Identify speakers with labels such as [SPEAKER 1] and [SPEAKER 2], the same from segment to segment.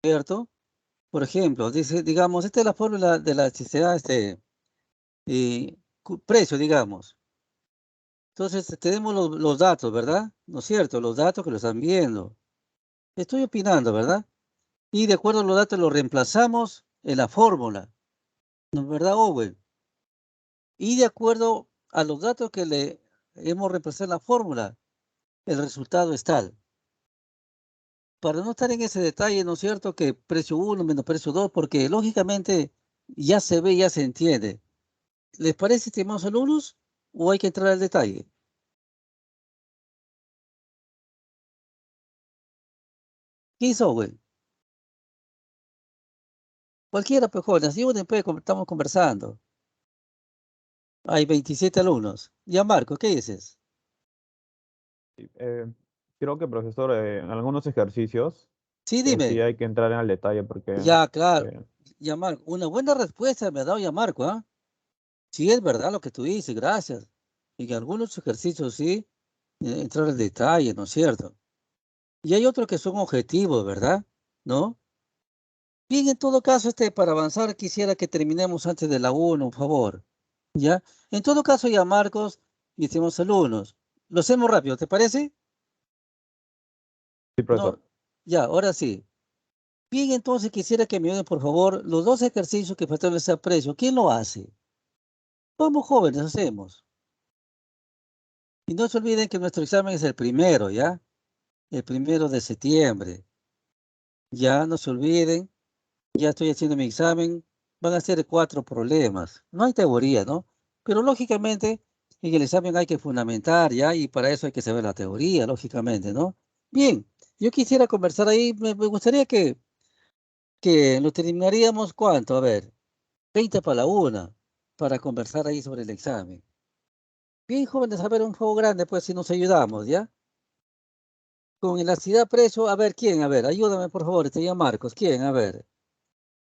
[SPEAKER 1] ¿cierto? Por ejemplo, dice, digamos, esta es la fórmula de la elasticidad, precio, digamos. Entonces, tenemos los datos, ¿verdad? ¿No es cierto? Los datos que lo están viendo. Estoy opinando, ¿verdad? Y de acuerdo a los datos los reemplazamos en la fórmula, ¿no es verdad, Owen? Y de acuerdo a los datos que le hemos reemplazado en la fórmula, el resultado es tal. Para no estar en ese detalle, ¿no es cierto? Que precio uno menos precio 2, porque lógicamente ya se ve, ya se entiende. ¿Les parece, estimados alumnos? ¿O hay que entrar al detalle? ¿Qué hizo, güey? Cualquiera, pues, jóvenes, así después estamos conversando. Hay 27 alumnos. Ya, Marco, ¿qué dices?
[SPEAKER 2] Sí, creo que, profesor, en algunos ejercicios
[SPEAKER 1] Sí,
[SPEAKER 2] sí
[SPEAKER 1] dime.
[SPEAKER 2] hay que entrar en el detalle porque
[SPEAKER 1] Ya, claro.
[SPEAKER 2] eh,
[SPEAKER 1] Ya, Marco. Una buena respuesta me ha dado ya, Marco, ¿ah? Sí, es verdad lo que tú dices, gracias. Y que algunos ejercicios sí, entrar al detalle, ¿no es cierto? Y hay otros que son objetivos, ¿verdad? ¿No? Bien, en todo caso, para avanzar, quisiera que terminemos antes de la 1, por favor. ¿Ya? En todo caso, ya Marcos, mis estimados alumnos, lo hacemos rápido, ¿te parece?
[SPEAKER 2] sí, profesor.
[SPEAKER 1] No, ya, ahora sí. Bien, entonces quisiera que me ayuden, por favor, los dos ejercicios que faltaron ese aprecio. ¿Quién lo hace? Vamos, jóvenes, hacemos. Y no se olviden que nuestro examen es el primero, ¿ya? El 1 de septiembre. Ya, no se olviden. Ya estoy haciendo mi examen. Van a ser 4 problemas. No hay teoría, ¿no? Pero lógicamente, en el examen hay que fundamentar, ¿ya? Y para eso hay que saber la teoría, lógicamente, ¿no? Bien, yo quisiera conversar ahí. Me gustaría que lo terminaríamos, ¿cuánto? A ver, 20 para la 1, para conversar ahí sobre el examen. Bien, jóvenes, a ver, un juego grande, pues, si nos ayudamos, ¿ya? Con elasticidad precio, a ver, ¿quién? A ver, ayúdame, por favor, te llamo Marcos. ¿Quién? A ver.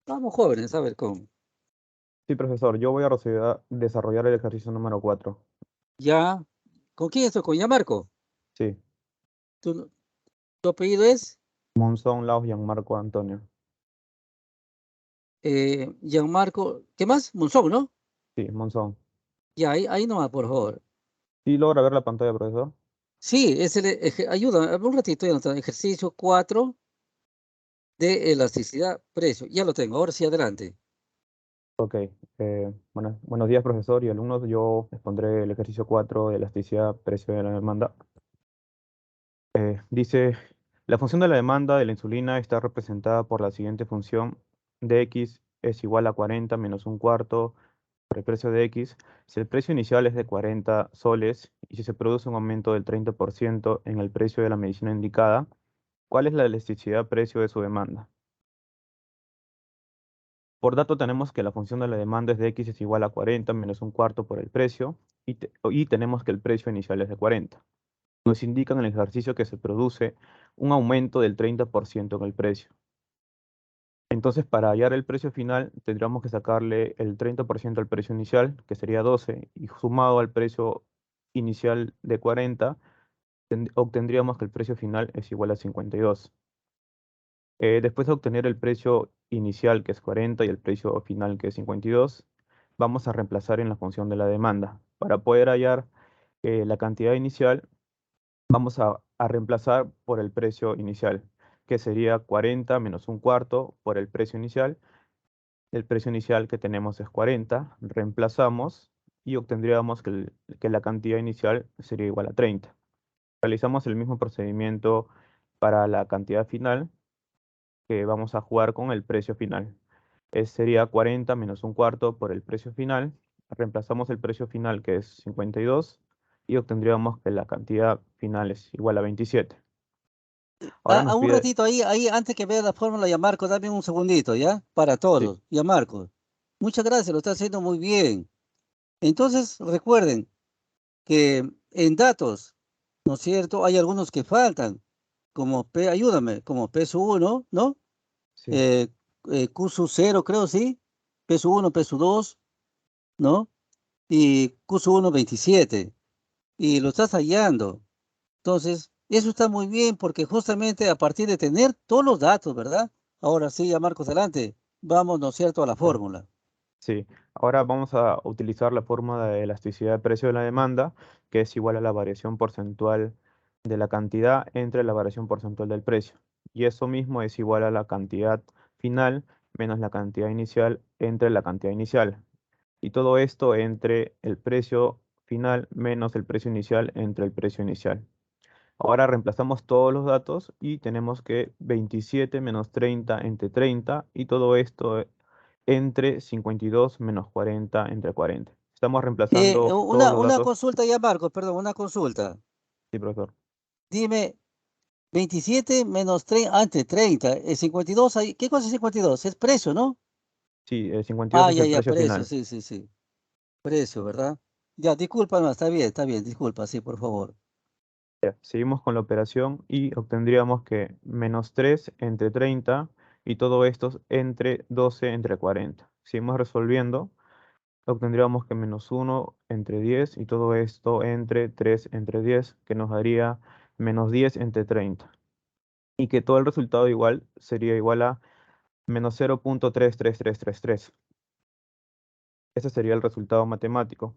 [SPEAKER 1] Vamos, jóvenes, a ver,
[SPEAKER 2] Sí, profesor, yo voy a desarrollar el ejercicio número 4.
[SPEAKER 1] ya. ¿Con quién estoy? ¿Con ya Marco?
[SPEAKER 2] Sí,
[SPEAKER 1] ¿Tu, tu apellido es?
[SPEAKER 2] Monzón, Laos, Gianmarco, Antonio.
[SPEAKER 1] Gianmarco. ¿Qué más? Monzón, ¿no?
[SPEAKER 2] Sí, Monzón.
[SPEAKER 1] Ya, ahí nomás, por favor.
[SPEAKER 2] ¿Sí logra ver la pantalla, profesor?
[SPEAKER 1] Sí, ayuda, un ratito, ya no está. Ejercicio 4 de elasticidad precio. Ya lo tengo, ahora sí, adelante.
[SPEAKER 2] Ok. Buenos días, profesor y alumnos. Yo expondré el ejercicio 4 de elasticidad precio de la demanda. Dice, la función de la demanda de la insulina está representada por la siguiente función: dx es igual a 40 menos un cuarto por el precio de x. Si el precio inicial es de 40 soles y si se produce un aumento del 30% en el precio de la medicina indicada, ¿cuál es la elasticidad precio de su demanda? Por dato tenemos que la función de la demanda es de x es igual a 40 menos un cuarto por el precio y tenemos que el precio inicial es de 40. Nos indica en el ejercicio que se produce un aumento del 30% en el precio. Entonces, para hallar el precio final, tendríamos que sacarle el 30% al precio inicial, que sería 12, y sumado al precio inicial de 40, obtendríamos que el precio final es igual a 52. Después de obtener el precio inicial, que es 40, y el precio final, que es 52, vamos a reemplazar en la función de la demanda. Para poder hallar la cantidad inicial, vamos a reemplazar por el precio inicial, que sería 40 menos un cuarto por el precio inicial. El precio inicial que tenemos es 40, reemplazamos y obtendríamos que la cantidad inicial sería igual a 30. Realizamos el mismo procedimiento para la cantidad final, que vamos a jugar con el precio final. Sería 40 menos un cuarto por el precio final. Reemplazamos el precio final, que es 52, y obtendríamos que la cantidad final es igual a 27. Ahora
[SPEAKER 1] A
[SPEAKER 2] nos
[SPEAKER 1] un
[SPEAKER 2] pide,
[SPEAKER 1] ratito ahí, antes que vea la fórmula, ya Marco, dame un segundito, ¿ya? Para
[SPEAKER 2] sí,
[SPEAKER 1] todos, ya Marco. Muchas gracias, lo está haciendo muy bien. Entonces, recuerden que en datos, ¿no es cierto? Hay algunos que faltan, como ayúdame, como peso 1, ¿no?
[SPEAKER 2] sí.
[SPEAKER 1] Eh, curso 0, creo, ¿sí? Peso 1, peso 2, ¿no? Y curso 1, 27. Y lo estás hallando. Entonces, eso está muy bien porque justamente a partir de tener todos los datos, ¿verdad? Ahora sí, ya Marcos, adelante. Vamos, ¿no es cierto?, a la
[SPEAKER 2] Claro.
[SPEAKER 1] fórmula.
[SPEAKER 2] Sí, ahora vamos a utilizar la fórmula de elasticidad de precio de la demanda, que es igual a la variación porcentual de la cantidad entre la variación porcentual del precio. Y eso mismo es igual a la cantidad final menos la cantidad inicial entre la cantidad inicial. Y todo esto entre el precio final menos el precio inicial entre el precio inicial. Ahora reemplazamos todos los datos y tenemos que 27 menos 30 entre 30 y todo esto entre 52 menos 40 entre 40. Estamos reemplazando todos los
[SPEAKER 1] Una
[SPEAKER 2] datos.
[SPEAKER 1] consulta ya, Marcos, perdón, una consulta.
[SPEAKER 2] Sí, profesor.
[SPEAKER 1] Dime, 27 menos 30, antes 30, 52, ¿qué cosa es 52? Es precio, ¿no?
[SPEAKER 2] Sí, el 52
[SPEAKER 1] Ah,
[SPEAKER 2] es
[SPEAKER 1] ya,
[SPEAKER 2] el
[SPEAKER 1] ya,
[SPEAKER 2] precio
[SPEAKER 1] precio,
[SPEAKER 2] final.
[SPEAKER 1] sí, sí, sí. Precio, ¿verdad? Ya, disculpa, no, está bien, disculpa, sí, por favor.
[SPEAKER 2] Ya, seguimos con la operación y obtendríamos que menos 3 entre 30 y todo esto entre 12 entre 40. Seguimos resolviendo. Obtendríamos que menos 1 entre 10 y todo esto entre 3 entre 10, que nos daría menos 10 entre 30. Y que todo el resultado igual sería igual a menos 0.33333. Ese sería el resultado matemático.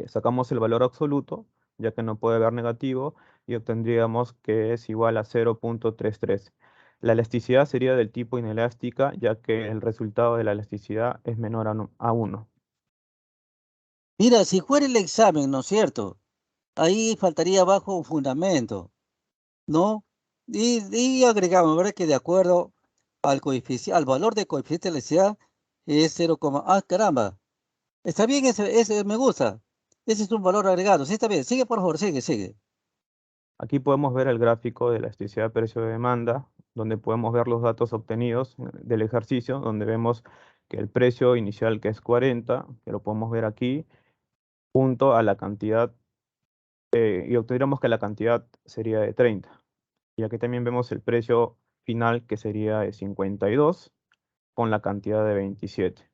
[SPEAKER 2] Sacamos el valor absoluto, ya que no puede haber negativo, y obtendríamos que es igual a 0.33. La elasticidad sería del tipo inelástica, ya que el resultado de la elasticidad es menor a 1.
[SPEAKER 1] Mira, si fuera el examen, ¿no es cierto? Ahí faltaría abajo un fundamento, ¿no? Y agregamos, ¿verdad? Que de acuerdo al coeficiente, al valor de coeficiente de elasticidad es 0, ah, caramba. Está bien, ese me gusta. Ese es un valor agregado. Sí, está bien. Sigue, por favor, sigue, sigue.
[SPEAKER 2] Aquí podemos ver el gráfico de elasticidad precio de demanda, donde podemos ver los datos obtenidos del ejercicio, donde vemos que el precio inicial, que es 40, que lo podemos ver aquí, junto a la cantidad, y obtendríamos que la cantidad sería de 30. Y aquí también vemos el precio final, que sería de 52, con la cantidad de 27.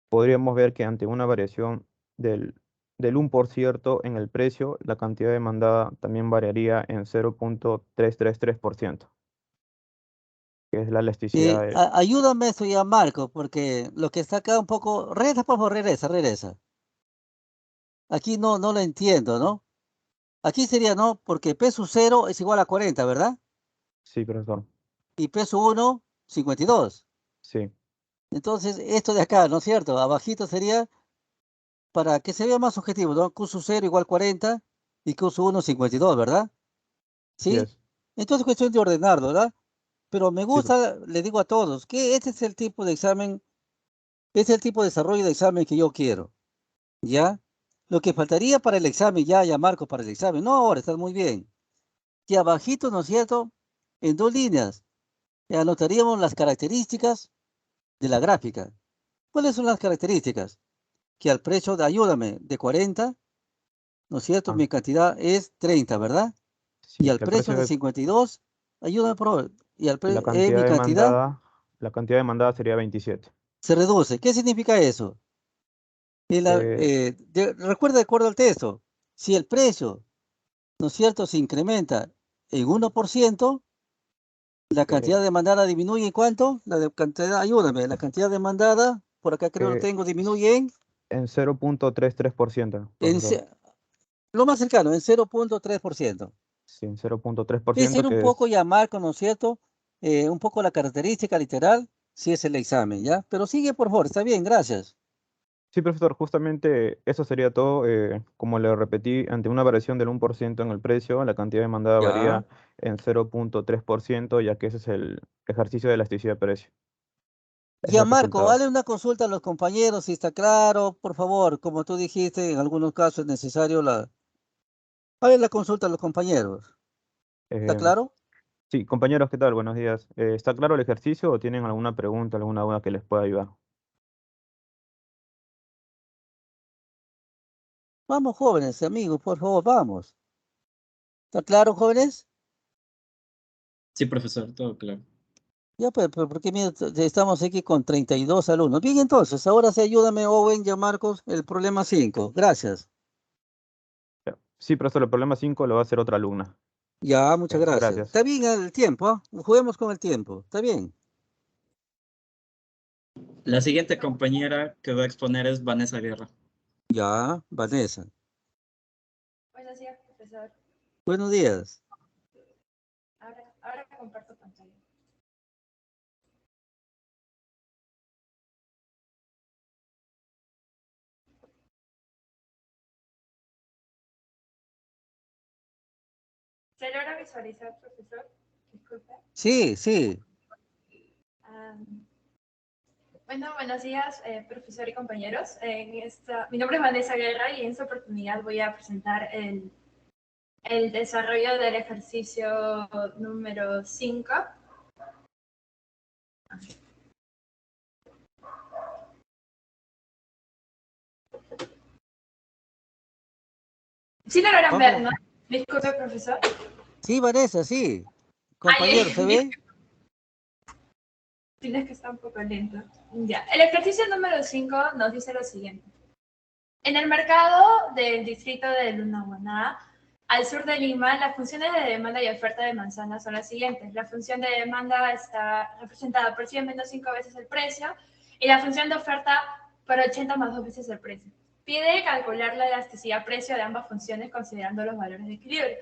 [SPEAKER 2] Podríamos ver que ante una variación del 1% en el precio, la cantidad demandada también variaría en 0.333%, que es la elasticidad
[SPEAKER 1] Ayúdame eso ya, Marco, porque lo que está acá un poco... Regresa, por favor, regresa, regresa. Aquí no lo entiendo, ¿no? Aquí sería, ¿no? Porque peso cero es igual a 40, ¿verdad?
[SPEAKER 2] Sí, profesor.
[SPEAKER 1] Y peso uno, 52.
[SPEAKER 2] Sí,
[SPEAKER 1] Entonces, esto de acá, ¿no es cierto? Abajito sería para que se vea más objetivo, ¿no? Q sub 0 igual 40 y Q sub 1, 52, ¿verdad?
[SPEAKER 2] sí
[SPEAKER 1] ¿Sí?
[SPEAKER 2] es.
[SPEAKER 1] Entonces, es cuestión de ordenarlo, ¿verdad? Pero me
[SPEAKER 2] Sí,
[SPEAKER 1] gusta, le digo a todos, que este es el tipo de examen, este es el tipo de desarrollo de examen que yo quiero, ¿ya? Lo que faltaría para el examen, ya Marco, para el examen, no ahora, está muy bien. Que abajito, ¿no es cierto? En dos líneas, anotaríamos las características de la gráfica. ¿Cuáles son las características? Que al precio de, ayúdame, de 40, ¿no es cierto?
[SPEAKER 2] ah,
[SPEAKER 1] Mi cantidad es 30, ¿verdad? Y
[SPEAKER 2] sí,
[SPEAKER 1] al
[SPEAKER 2] que el
[SPEAKER 1] precio
[SPEAKER 2] precio
[SPEAKER 1] de
[SPEAKER 2] de
[SPEAKER 1] 52, ayúdame, por favor, y
[SPEAKER 2] la
[SPEAKER 1] mi cantidad
[SPEAKER 2] la cantidad demandada sería 27.
[SPEAKER 1] se reduce. ¿Qué significa eso?
[SPEAKER 2] Eh,
[SPEAKER 1] Recuerda, de acuerdo al texto, si el precio, ¿no es cierto?, se incrementa en 1%, la
[SPEAKER 2] eh,
[SPEAKER 1] cantidad demandada disminuye ¿en cuánto? Cantidad, ayúdame, la cantidad demandada, por acá creo que lo
[SPEAKER 2] eh,
[SPEAKER 1] tengo, disminuye
[SPEAKER 2] en 0.33%,
[SPEAKER 1] en
[SPEAKER 2] profesor.
[SPEAKER 1] lo más cercano, en 0.3%.
[SPEAKER 2] Sí, en 0.3%,
[SPEAKER 1] Decir un
[SPEAKER 2] que
[SPEAKER 1] poco
[SPEAKER 2] es.
[SPEAKER 1] ya, Marco, ¿no es cierto? Un poco la característica literal, si es el examen, ¿ya? Pero sigue, por favor, está bien, gracias.
[SPEAKER 2] Sí, profesor, justamente eso sería todo. Como le repetí, ante una variación del 1% en el precio, la cantidad demandada
[SPEAKER 1] Ya.
[SPEAKER 2] varía en 0.3%, ya que ese es el ejercicio de elasticidad de precio. Es
[SPEAKER 1] Ya,
[SPEAKER 2] el
[SPEAKER 1] Marco,
[SPEAKER 2] resultado.
[SPEAKER 1] dale una consulta a los compañeros, si está claro, por favor, como tú dijiste, en algunos casos es necesario dale la consulta a los compañeros. ¿Está
[SPEAKER 2] Eh,
[SPEAKER 1] claro?
[SPEAKER 2] sí, compañeros, ¿qué tal? Buenos días. ¿Está claro el ejercicio o tienen alguna pregunta, alguna duda que les pueda ayudar?
[SPEAKER 1] Vamos, jóvenes, amigos, por favor, vamos. ¿Está claro, jóvenes?
[SPEAKER 3] Sí, profesor, todo claro.
[SPEAKER 1] Ya, pues, porque mira, estamos aquí con 32 alumnos. Bien, entonces, ahora sí ayúdame, Owen, ya Marcos, el problema 5. Gracias.
[SPEAKER 2] Ya. Sí, profesor, el problema 5 lo va a hacer otra alumna.
[SPEAKER 1] Ya, muchas
[SPEAKER 2] Bien,
[SPEAKER 1] gracias.
[SPEAKER 2] gracias.
[SPEAKER 1] Está bien el tiempo, ¿ah? Juguemos con el tiempo. Está bien.
[SPEAKER 3] La siguiente compañera que va a exponer es Vanessa Guerra.
[SPEAKER 1] Ya, Vanessa.
[SPEAKER 4] Buenos días, profesor.
[SPEAKER 1] Buenos días.
[SPEAKER 4] Ahora comparto pantalla. ¿Se logra visualizar, profesor? Disculpe.
[SPEAKER 1] Sí, sí.
[SPEAKER 4] Bueno, buenos días, profesor y compañeros. Mi nombre es Vanessa Guerra y en esta oportunidad voy a presentar el desarrollo del ejercicio número 5. Sí lo logran ver, ¿no? Disculpe, profesor.
[SPEAKER 1] Sí, Vanessa, sí. Compañero, ¿se ve?
[SPEAKER 4] Tienes que estar un poco lento. Ya. El ejercicio número 5 nos dice lo siguiente. En el mercado del distrito de Lunahuaná, al sur de Lima, las funciones de demanda y oferta de manzanas son las siguientes. La función de demanda está representada por 100 menos 5 veces el precio y la función de oferta por 80 más 2 veces el precio. Pide calcular la elasticidad precio de ambas funciones considerando los valores de equilibrio.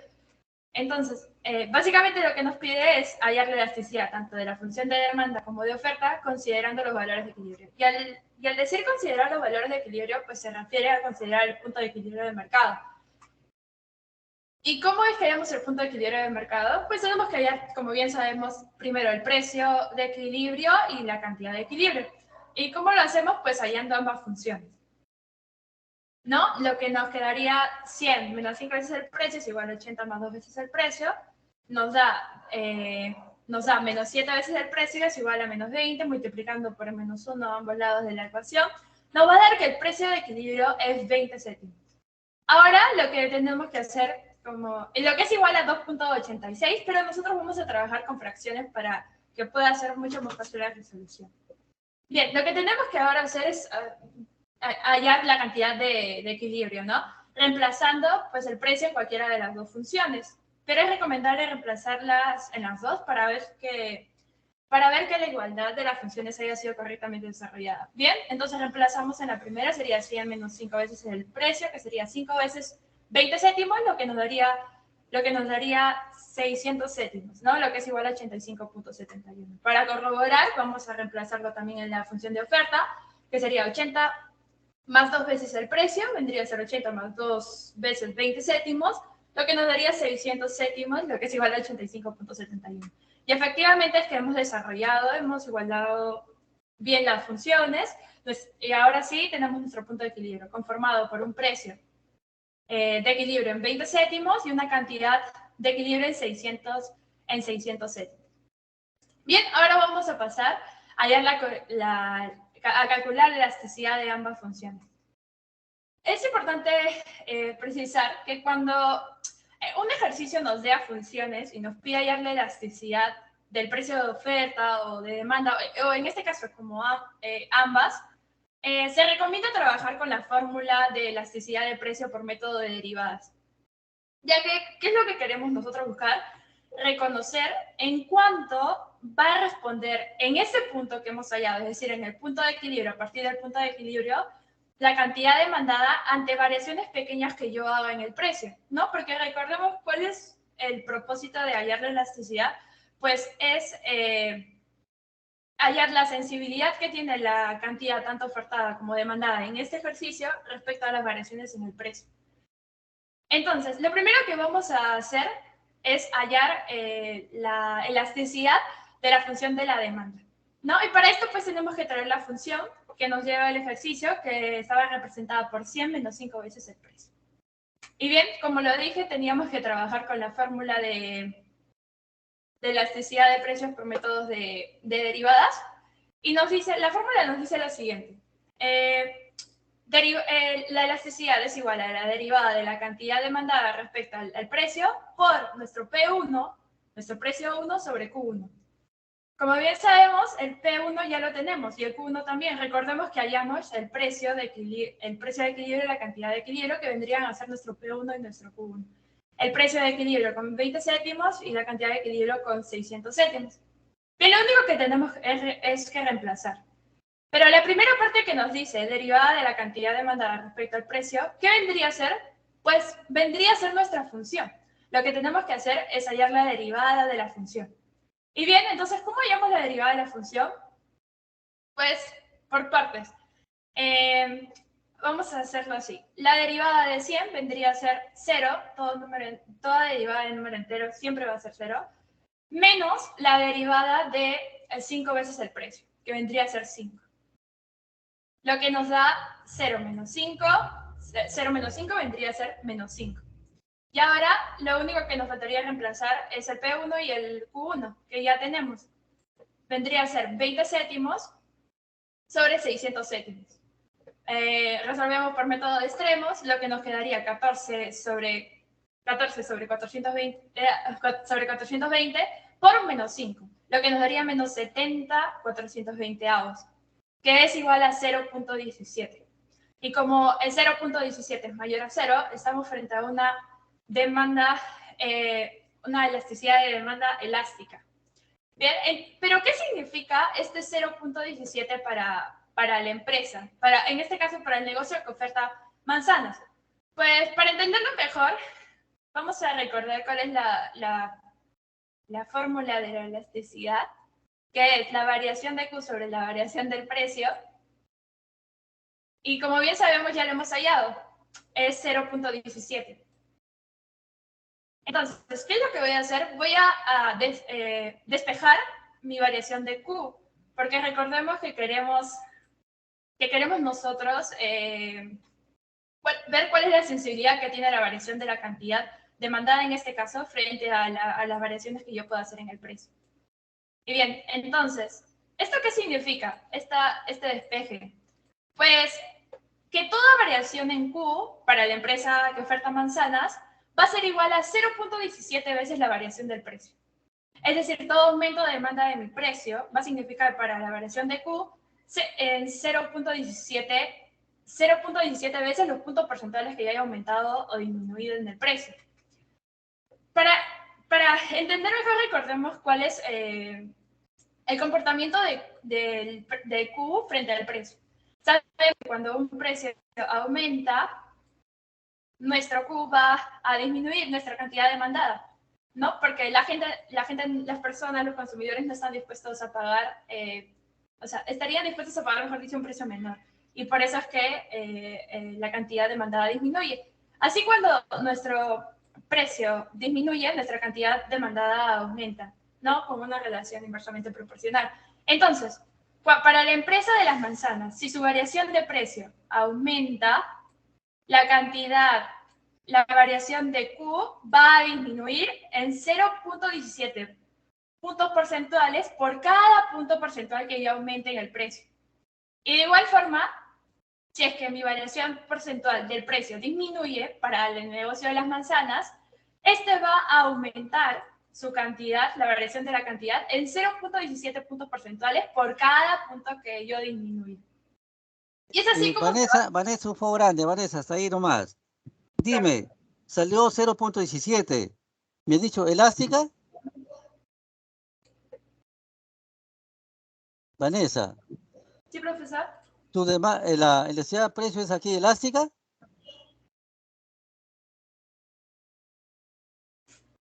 [SPEAKER 4] Entonces, básicamente lo que nos pide es hallar la elasticidad tanto de la función de demanda como de oferta considerando los valores de equilibrio. Y al decir considerar los valores de equilibrio, pues se refiere a considerar el punto de equilibrio del mercado. ¿Y cómo es que hallamos el punto de equilibrio del mercado? Pues tenemos que hallar, como bien sabemos, primero el precio de equilibrio y la cantidad de equilibrio. ¿Y cómo lo hacemos? Pues hallando ambas funciones. ¿No? Lo que nos quedaría 100 menos 5 veces el precio es igual a 80 más 2 veces el precio. Nos da menos 7 veces el precio es igual a menos 20, multiplicando por menos 1 a ambos lados de la ecuación. Nos va a dar que el precio de equilibrio es 20 céntimos. Ahora lo que tenemos que hacer, lo que es igual a 2.86, pero nosotros vamos a trabajar con fracciones para que pueda ser mucho más fácil la resolución. Bien, lo que tenemos que ahora hacer es hallar la cantidad de equilibrio, ¿no? Reemplazando pues el precio en cualquiera de las dos funciones. Pero es recomendable reemplazarlas en las dos para ver que la igualdad de las funciones haya sido correctamente desarrollada. Bien, entonces reemplazamos en la primera, sería 100 menos 5 veces el precio, que sería 5 veces 20 céntimos, lo que nos daría 600 céntimos, ¿no? Lo que es igual a 85.71. Para corroborar, vamos a reemplazarlo también en la función de oferta, que sería 80 más 2 veces el precio, vendría a ser 80 más 2 veces 20 céntimos, lo que nos daría 600 céntimos, lo que es igual a 85.71. Y efectivamente es que hemos igualado bien las funciones, y ahora sí tenemos nuestro punto de equilibrio, conformado por un precio de equilibrio en 20 céntimos y una cantidad de equilibrio en 600 céntimos. Bien, ahora vamos a pasar a calcular la elasticidad de ambas funciones. Es importante precisar que cuando un ejercicio nos dé a funciones y nos pide hallar la elasticidad del precio de oferta o de demanda, o en este caso como ambas, se recomienda trabajar con la fórmula de elasticidad de precio por método de derivadas. Ya que, ¿qué es lo que queremos nosotros buscar? Reconocer en cuánto va a responder en ese punto que hemos hallado, es decir, en el punto de equilibrio, a partir del punto de equilibrio, la cantidad demandada ante variaciones pequeñas que yo haga en el precio, ¿no? Porque recordemos cuál es el propósito de hallar la elasticidad, pues es hallar la sensibilidad que tiene la cantidad tanto ofertada como demandada en este ejercicio respecto a las variaciones en el precio. Entonces, lo primero que vamos a hacer es hallar la elasticidad de la función de la demanda, ¿no? Y para esto pues tenemos que traer la función que nos lleva el ejercicio, que estaba representada por 100 menos 5 veces el precio. Y bien, como lo dije, teníamos que trabajar con la fórmula de elasticidad de precios por métodos de derivadas. Y la fórmula nos dice lo siguiente. La elasticidad es igual a la derivada de la cantidad demandada respecto al precio por nuestro P1, nuestro precio 1 sobre Q1. Como bien sabemos, el P1 ya lo tenemos y el Q1 también. Recordemos que hallamos el precio de equilibrio y la cantidad de equilibrio que vendrían a ser nuestro P1 y nuestro Q1. el precio de equilibrio con 20 céntimos y la cantidad de equilibrio con 600 céntimos. Bien, lo único que tenemos es que reemplazar. Pero la primera parte que nos dice, derivada de la cantidad demandada respecto al precio, ¿qué vendría a ser? Pues vendría a ser nuestra función. Lo que tenemos que hacer es hallar la derivada de la función. Y bien, entonces, ¿cómo hallamos la derivada de la función? Pues, por partes. Vamos a hacerlo así. La derivada de 100 vendría a ser 0, toda derivada de número entero siempre va a ser 0, menos la derivada de 5 veces el precio, que vendría a ser 5. Lo que nos da 0 menos 5, 0 menos 5 vendría a ser menos 5. Y ahora lo único que nos faltaría reemplazar es el P1 y el Q1, que ya tenemos. Vendría a ser 20 céntimos sobre 600 céntimos. Resolvemos por método de extremos, lo que nos quedaría 14 sobre 420 por menos 5, lo que nos daría menos 70 420avos, que es igual a 0.17. Y como el 0.17 es mayor a 0, estamos frente a una demanda, una elasticidad de demanda elástica. Bien, pero ¿qué significa este 0.17 para la empresa? En este caso, para el negocio que oferta manzanas. Pues para entenderlo mejor, vamos a recordar cuál es la fórmula de la elasticidad, que es la variación de Q sobre la variación del precio. Y como bien sabemos, ya lo hemos hallado, es 0.17. Entonces, ¿qué es lo que voy a hacer? Voy a despejar mi variación de Q, porque recordemos que queremos nosotros ver cuál es la sensibilidad que tiene la variación de la cantidad demandada en este caso frente a las variaciones que yo puedo hacer en el precio. Y bien, entonces, ¿esto qué significa, este despeje? Pues que toda variación en Q para la empresa que oferta manzanas va a ser igual a 0.17 veces la variación del precio. Es decir, todo aumento de demanda de mi precio va a significar para la variación de Q en 0.17 veces los puntos porcentuales que ya haya aumentado o disminuido en el precio. Para entender mejor, recordemos cuál es el comportamiento de Q frente al precio. Sabemos que cuando un precio aumenta, nuestro Q va a disminuir nuestra cantidad demandada, ¿no? Porque las personas, los consumidores no están dispuestos a pagar, estarían dispuestos a pagar, mejor dicho, un precio menor. Y por eso es que la cantidad demandada disminuye. Así, cuando nuestro precio disminuye, nuestra cantidad demandada aumenta, ¿no? Con una relación inversamente proporcional. Entonces, para la empresa de las manzanas, si su variación de precio aumenta, la variación de Q va a disminuir en 0.17 puntos porcentuales por cada punto porcentual que yo aumente en el precio. Y de igual forma, si es que mi variación porcentual del precio disminuye para el negocio de las manzanas, este va a aumentar su cantidad, la variación de la cantidad, en 0.17 puntos porcentuales por cada punto que yo disminuya. Y es así como...
[SPEAKER 1] Vanessa, un favor grande, Vanessa, hasta ahí nomás. Dime, salió 0.17. ¿Me has dicho elástica? Vanessa.
[SPEAKER 4] Sí, profesor.
[SPEAKER 1] ¿La elasticidad de precio es aquí elástica?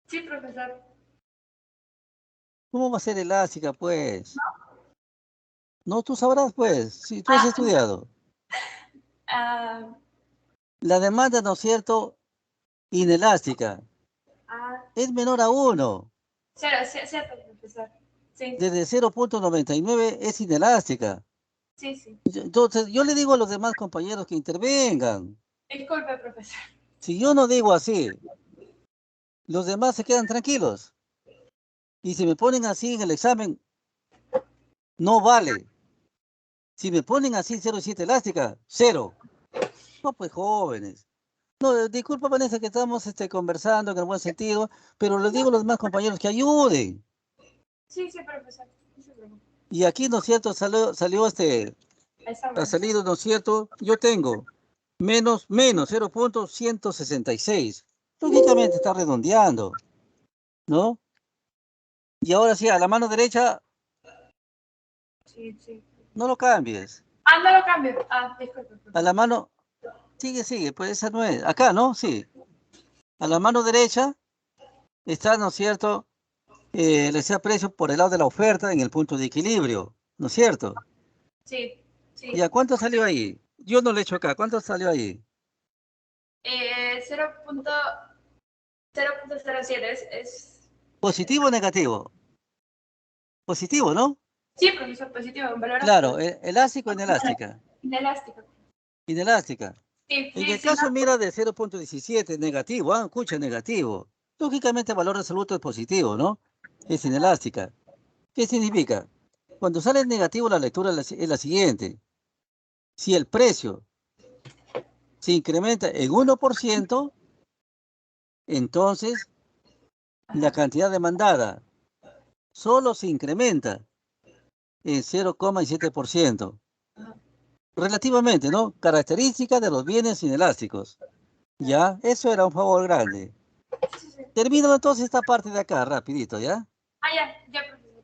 [SPEAKER 4] Sí, profesor.
[SPEAKER 1] ¿Cómo va a ser elástica, pues? No, tú sabrás, pues, si tú has estudiado. La demanda, ¿no es cierto?, inelástica. Es menor a 1.
[SPEAKER 4] Cierto, profesor. Sí.
[SPEAKER 1] Desde 0.99 es inelástica.
[SPEAKER 4] Sí, sí.
[SPEAKER 1] Entonces, yo le digo a los demás compañeros que intervengan.
[SPEAKER 4] Disculpe, profesor.
[SPEAKER 1] Si yo no digo así, los demás se quedan tranquilos. Y si me ponen así en el examen, no vale. Si me ponen así 0.7 elástica, 0. No, pues jóvenes. No, disculpa, Vanessa, que estamos conversando en el buen sentido, pero les digo a los demás compañeros que ayuden.
[SPEAKER 4] Sí, profesor.
[SPEAKER 1] Y aquí, ¿no es cierto?, ha salido, ¿no es cierto?, yo tengo menos 0.166. Lógicamente está redondeando, ¿no? Y ahora sí, a la mano derecha,
[SPEAKER 4] Sí, sí.
[SPEAKER 1] no lo cambies.
[SPEAKER 4] Ah, no lo cambio. Ah, disculpe.
[SPEAKER 1] A la mano, sigue, pues esa no es. Acá, ¿no? Sí. A la mano derecha está, ¿no es cierto? Le sea precio por el lado de la oferta en el punto de equilibrio, ¿no es cierto?
[SPEAKER 4] Sí, sí.
[SPEAKER 1] ¿Ya cuánto salió ahí? Yo no le echo acá, ¿cuánto salió ahí?
[SPEAKER 4] 0.07 es...
[SPEAKER 1] ¿Positivo o negativo? Positivo, ¿no?
[SPEAKER 4] Sí, profesor, positivo, un valor
[SPEAKER 1] Claro,
[SPEAKER 4] absoluto.
[SPEAKER 1] elástico o inelástica.
[SPEAKER 4] Inelástico.
[SPEAKER 1] Inelástica.
[SPEAKER 4] Sí,
[SPEAKER 1] En
[SPEAKER 4] sí,
[SPEAKER 1] el
[SPEAKER 4] sí.
[SPEAKER 1] caso, mira, de 0.17, negativo, escucha, negativo. Lógicamente, el valor absoluto es positivo, ¿no? Es inelástica. ¿Qué significa? Cuando sale negativo, la lectura es la siguiente. Si el precio se incrementa en 1%, entonces la cantidad demandada solo se incrementa en 0,7%. Relativamente, ¿no? Característica de los bienes inelásticos. ¿Ya? Eso era un favor grande. Termino entonces esta parte de acá, rapidito, ¿ya?
[SPEAKER 4] Ya, profesor.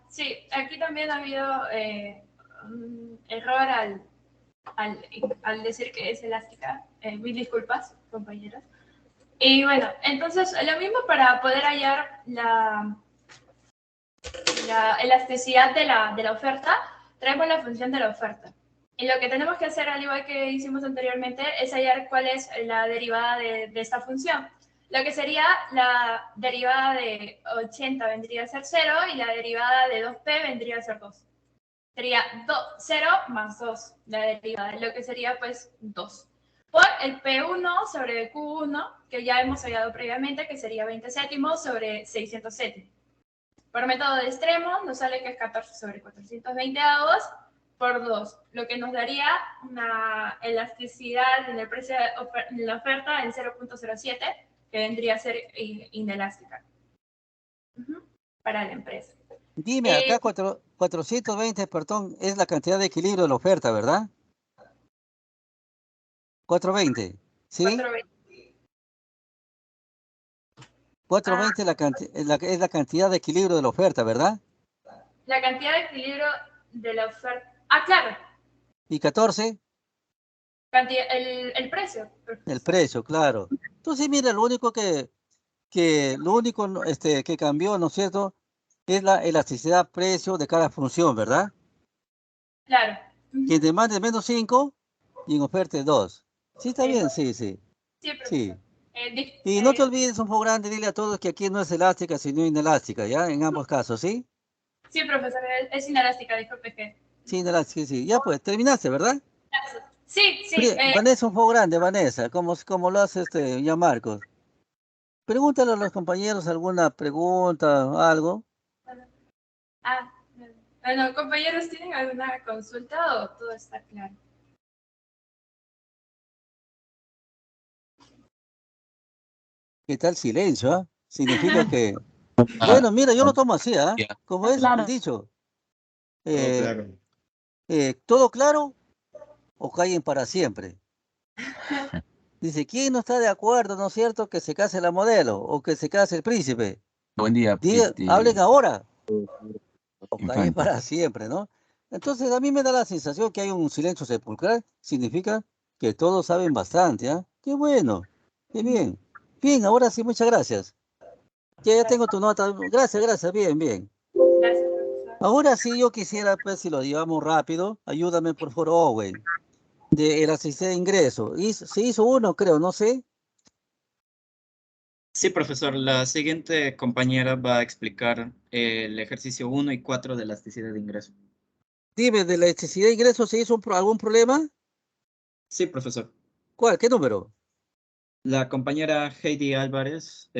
[SPEAKER 4] Sí, aquí también ha habido un error al decir que es elástica. Mil disculpas, compañeros. Y bueno, entonces lo mismo para poder hallar la elasticidad de la oferta, traemos la función de la oferta. Y lo que tenemos que hacer, al igual que hicimos anteriormente, es hallar cuál es la derivada de esta función. Lo que sería la derivada de 80 vendría a ser 0 y la derivada de 2p vendría a ser 2. Sería 0 más 2, la derivada, lo que sería pues 2. Por el P1 sobre el Q1, que ya hemos hallado previamente, que sería 20 céntimos sobre 600 céntimos. Por método de extremos nos sale que es 14 sobre 420 avos por 2, lo que nos daría una elasticidad en el precio de la oferta en 0.07, que vendría a ser inelástica para la empresa.
[SPEAKER 1] Dime, acá 420, perdón, es la cantidad de equilibrio de la oferta, ¿verdad? 420, ¿sí?
[SPEAKER 4] 420.
[SPEAKER 1] 420 es la cantidad de equilibrio de la oferta, ¿verdad?
[SPEAKER 4] La cantidad de equilibrio de la oferta. Ah, claro.
[SPEAKER 1] Y 14,
[SPEAKER 4] El precio.
[SPEAKER 1] el precio, claro. Entonces, mira, que cambió, ¿no es cierto? Es la elasticidad precio de cada función, ¿verdad?
[SPEAKER 4] Claro.
[SPEAKER 1] Quien demande menos 5 y en oferta 2. Sí, está bien, sí, sí.
[SPEAKER 4] Sí, profesor.
[SPEAKER 1] Sí. Y no te
[SPEAKER 4] Eh,
[SPEAKER 1] olvides, un poco grande, dile a todos que aquí no es elástica, sino inelástica, ¿ya? En ambos casos, ¿sí?
[SPEAKER 4] sí, profesor, es inelástica, disculpe que.
[SPEAKER 1] Sí, inelástica, sí. Ya pues, terminaste, ¿verdad?
[SPEAKER 4] Sí, sí.
[SPEAKER 1] Vanessa, un poco grande, Vanessa, como lo hace ya Marcos. Pregúntale a los compañeros alguna pregunta, algo.
[SPEAKER 4] Ah, bueno, compañeros, ¿tienen alguna consulta o todo está claro?
[SPEAKER 1] ¿Qué tal silencio, ah? Significa que... Bueno, mira, yo lo tomo así, ¿ah? Como es el dicho.
[SPEAKER 3] Todo
[SPEAKER 1] eh,
[SPEAKER 3] claro.
[SPEAKER 1] ¿Todo claro o callen para siempre? Dice, ¿quién no está de acuerdo, no es cierto, que se case la modelo o que se case el príncipe?
[SPEAKER 5] Buen día,
[SPEAKER 1] Hablen ahora o callen
[SPEAKER 5] infante.
[SPEAKER 1] para siempre, ¿no? Entonces a mí me da la sensación que hay un silencio sepulcral, significa que todos saben bastante, ¿ah? Qué bueno, qué bien. Bien, ahora sí, muchas gracias. Ya tengo tu nota. Gracias, bien, bien.
[SPEAKER 4] Gracias, profesor.
[SPEAKER 1] Ahora sí, yo quisiera, pues, si lo llevamos rápido, ayúdame por favor, Owen, de elasticidad de ingreso. Se hizo uno, creo, no sé.
[SPEAKER 3] Sí, profesor, la siguiente compañera va a explicar el ejercicio 1 y 4 de elasticidad de ingreso.
[SPEAKER 1] Dime, de la elasticidad de ingreso, ¿se hizo algún problema?
[SPEAKER 3] Sí, profesor.
[SPEAKER 1] ¿Cuál? ¿Qué número?
[SPEAKER 3] La compañera Heidi Álvarez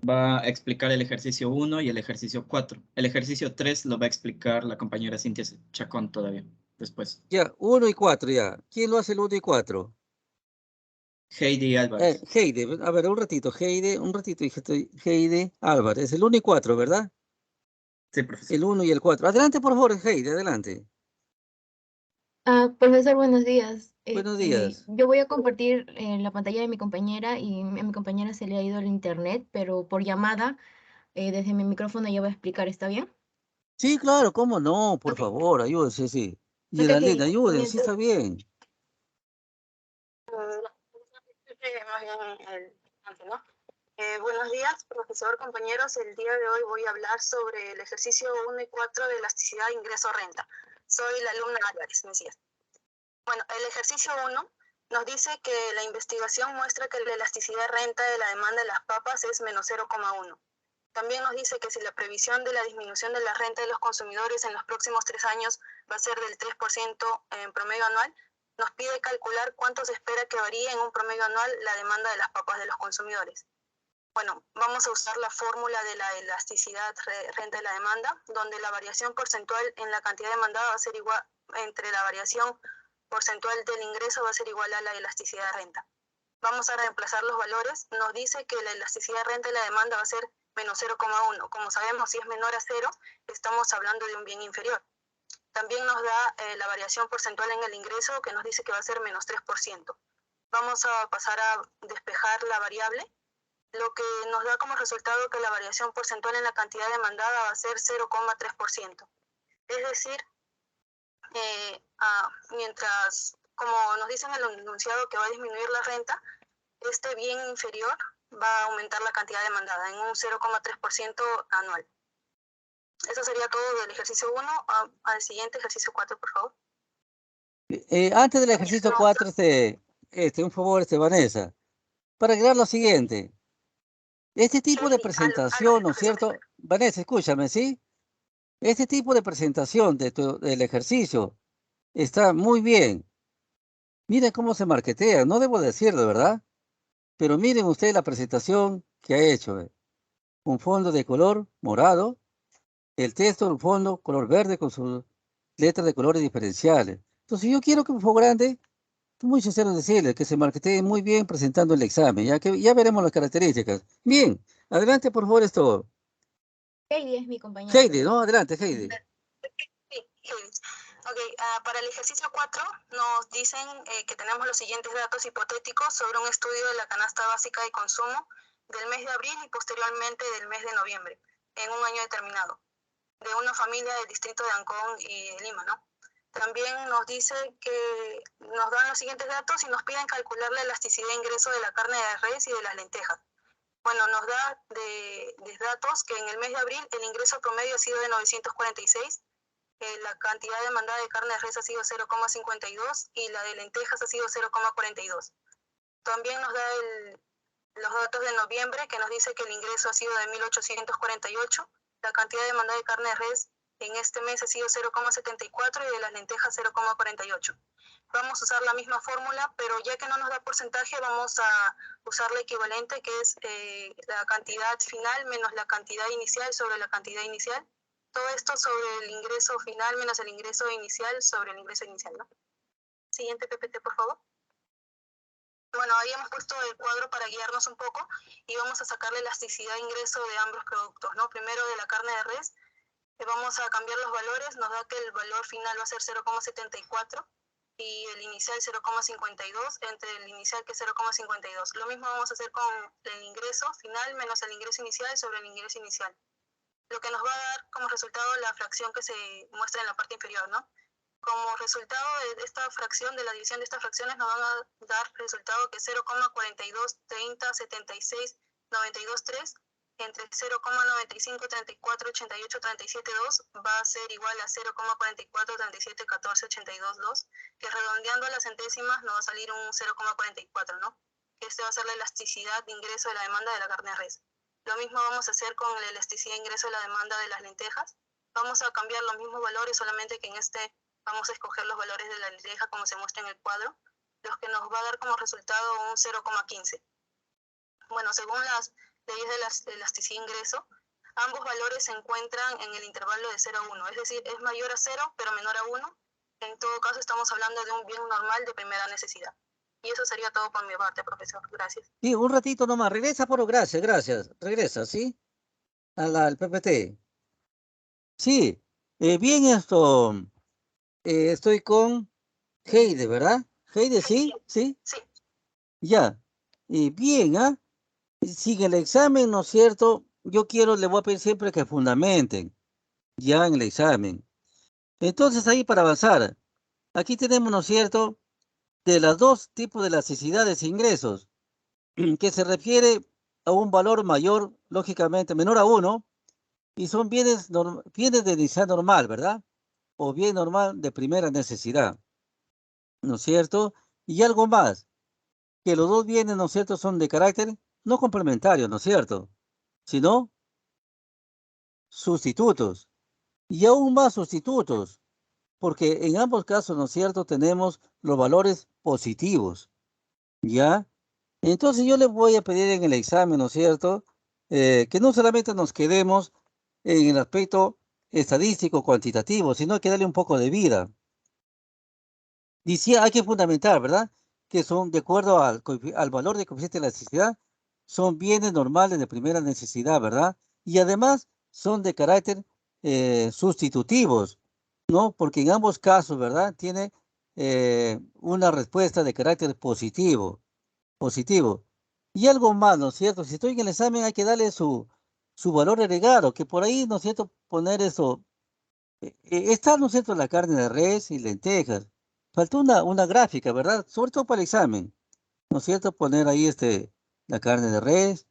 [SPEAKER 3] va a explicar el ejercicio 1 y el ejercicio 4. El ejercicio 3 lo va a explicar la compañera Cintia Chacón todavía, después.
[SPEAKER 1] Ya, 1 y 4, ya. ¿Quién lo hace el 1 y 4?
[SPEAKER 3] Heidi Álvarez.
[SPEAKER 1] Heide, a ver, un ratito, Heide, un ratito, Heide Álvarez, el 1 y 4, ¿verdad?
[SPEAKER 3] Sí, profesor.
[SPEAKER 1] El 1 y el 4. Adelante, por favor, Heide, adelante.
[SPEAKER 6] Profesor, buenos días.
[SPEAKER 1] Buenos días.
[SPEAKER 5] Yo voy a compartir la pantalla de mi compañera y a mi compañera se le ha ido el internet, pero por llamada, desde mi micrófono yo voy a explicar, ¿está bien?
[SPEAKER 1] Sí, claro, cómo no, por
[SPEAKER 5] Ok.
[SPEAKER 1] favor, ayúdense, sí.
[SPEAKER 5] Ok, ok.
[SPEAKER 1] Geraldine, ayuden, sí
[SPEAKER 5] Mientras-
[SPEAKER 1] está bien.
[SPEAKER 5] Más bien ¿no? Buenos días, profesor, compañeros. El día de hoy voy a hablar sobre el ejercicio 1 y 4 de elasticidad ingreso-renta. Soy la alumna Álvarez Mesías. Bueno, el ejercicio 1 nos dice que la investigación muestra que la elasticidad renta de la demanda de las papas es menos 0,1. También nos dice que si la previsión de la disminución de la renta de los consumidores en los próximos 3 años va a ser del 3% en promedio anual, nos pide calcular cuánto se espera que varíe en un promedio anual la demanda de las papas de los consumidores. Bueno, vamos a usar la fórmula de la elasticidad renta de la demanda, donde la variación porcentual en la cantidad demandada va a ser igual entre la variación porcentual del ingreso va a ser igual a la elasticidad de renta. Vamos a reemplazar los valores. Nos dice que la elasticidad de renta de la demanda va a ser menos 0,1. Como sabemos, si es menor a 0, estamos hablando de un bien inferior. También nos da la variación porcentual en el ingreso, que nos dice que va a ser menos 3%. Vamos a pasar a despejar la variable, lo que nos da como resultado que la variación porcentual en la cantidad demandada va a ser 0,3%. Es decir, mientras, como nos dicen en el enunciado que va a disminuir la renta, este bien inferior va a aumentar la cantidad demandada en un 0,3% anual. Eso sería todo del ejercicio 1. Al siguiente, ejercicio 4, por favor.
[SPEAKER 1] Antes del ejercicio 4, un favor, Vanessa, para agregar lo siguiente. Este tipo de presentación, ¿no es cierto? Vanessa, escúchame, ¿sí? Este tipo de presentación del ejercicio está muy bien. Miren cómo se marketea, no debo decirlo, ¿verdad? Pero miren ustedes la presentación que ha hecho. Un fondo de color morado, el texto, un fondo color verde con sus letras de colores diferenciales. Entonces yo quiero que por favor grande, muy sincero decirle que se marketee muy bien presentando el examen, ya que ya veremos las características. Bien, adelante por favor esto.
[SPEAKER 5] Heidi es mi compañera.
[SPEAKER 1] Heidi, ¿no? Adelante, Heidi.
[SPEAKER 5] Sí, Heidi. Ok, para el ejercicio 4 nos dicen que tenemos los siguientes datos hipotéticos sobre un estudio de la canasta básica de consumo del mes de abril y posteriormente del mes de noviembre, en un año determinado, de una familia del distrito de Ancón y de Lima, ¿no? También nos dice que nos dan los siguientes datos y nos piden calcular la elasticidad de ingreso de la carne de res y de las lentejas. Bueno, nos da de datos que en el mes de abril el ingreso promedio ha sido de 946, la cantidad demandada de carne de res ha sido 0,52 y la de lentejas ha sido 0,42. También nos da los datos de noviembre, que nos dice que el ingreso ha sido de 1.848, la cantidad demandada de carne de res en este mes ha sido 0,74 y de las lentejas 0,48. Vamos a usar la misma fórmula, pero ya que no nos da porcentaje, vamos a usar la equivalente, que es la cantidad final menos la cantidad inicial sobre la cantidad inicial. Todo esto sobre el ingreso final menos el ingreso inicial sobre el ingreso inicial, ¿no? Siguiente PPT, por favor. Bueno, ahí hemos puesto el cuadro para guiarnos un poco y vamos a sacar la elasticidad de ingreso de ambos productos, ¿no? Primero de la carne de res, vamos a cambiar los valores, nos da que el valor final va a ser 0,74 y el inicial 0,52, entre el inicial que es 0,52. Lo mismo vamos a hacer con el ingreso final menos el ingreso inicial sobre el ingreso inicial, lo que nos va a dar como resultado la fracción que se muestra en la parte inferior, ¿no? Como resultado de esta fracción, de la división de estas fracciones, nos van a dar resultado que 0,42, 30, 76, 92, 3 entre 0,95, 34, 88, 37, 2 va a ser igual a 0,44, 37, 14, 82, 2, que redondeando las centésimas nos va a salir un 0,44, ¿no? Este va a ser la elasticidad de ingreso de la demanda de la carne de res. Lo mismo vamos a hacer con la elasticidad de ingreso de la demanda de las lentejas. Vamos a cambiar los mismos valores, solamente que en este vamos a escoger los valores de la lenteja como se muestra en el cuadro, los que nos va a dar como resultado un 0,15. Bueno, según las leyes de elasticidad de ingreso, ambos valores se encuentran en el intervalo de 0 a 1, es decir, es mayor a 0 pero menor a 1. En todo caso estamos hablando de un bien normal de primera necesidad. Y eso sería todo por mi parte, profesor. Gracias.
[SPEAKER 1] Sí, un ratito nomás. Regresa, por gracias, gracias. Regresa, ¿sí? Al PPT. Sí, bien esto. Estoy con Heidi, ¿verdad? Heide, ¿sí? ¿Sí?
[SPEAKER 5] Sí.
[SPEAKER 1] Ya. Bien, ¿ah? Si en el examen, ¿no es cierto? Le voy a pedir siempre que fundamenten, ya en el examen. Entonces, ahí para avanzar, aquí tenemos, ¿no es cierto?, de las dos tipos de elasticidades e ingresos, que se refiere a un valor mayor, lógicamente, menor a 1, y son bienes de necesidad normal, ¿verdad? O bien normal de primera necesidad, ¿no es cierto? Y algo más, que los dos bienes, ¿no es cierto?, son de carácter no complementario, ¿no es cierto?, sino sustitutos, y aún más sustitutos, porque en ambos casos, ¿no es cierto?, tenemos los valores positivos, ¿ya? Entonces yo les voy a pedir en el examen, ¿no es cierto?, que no solamente nos quedemos en el aspecto estadístico, cuantitativo, sino que darle un poco de vida. Decía, hay que fundamentar, ¿verdad?, que son, de acuerdo al valor de coeficiente de elasticidad, son bienes normales de primera necesidad, ¿verdad? Y además son de carácter sustitutivos, ¿no? Porque en ambos casos, ¿verdad?, tiene una respuesta de carácter positivo. Y algo más, ¿no es cierto? Si estoy en el examen hay que darle su valor agregado, que por ahí, ¿no es cierto?, poner eso. Está, ¿no es cierto?, la carne de res y lentejas. Faltó una gráfica, ¿verdad? Sobre todo para el examen, ¿no es cierto? Poner ahí la carne de res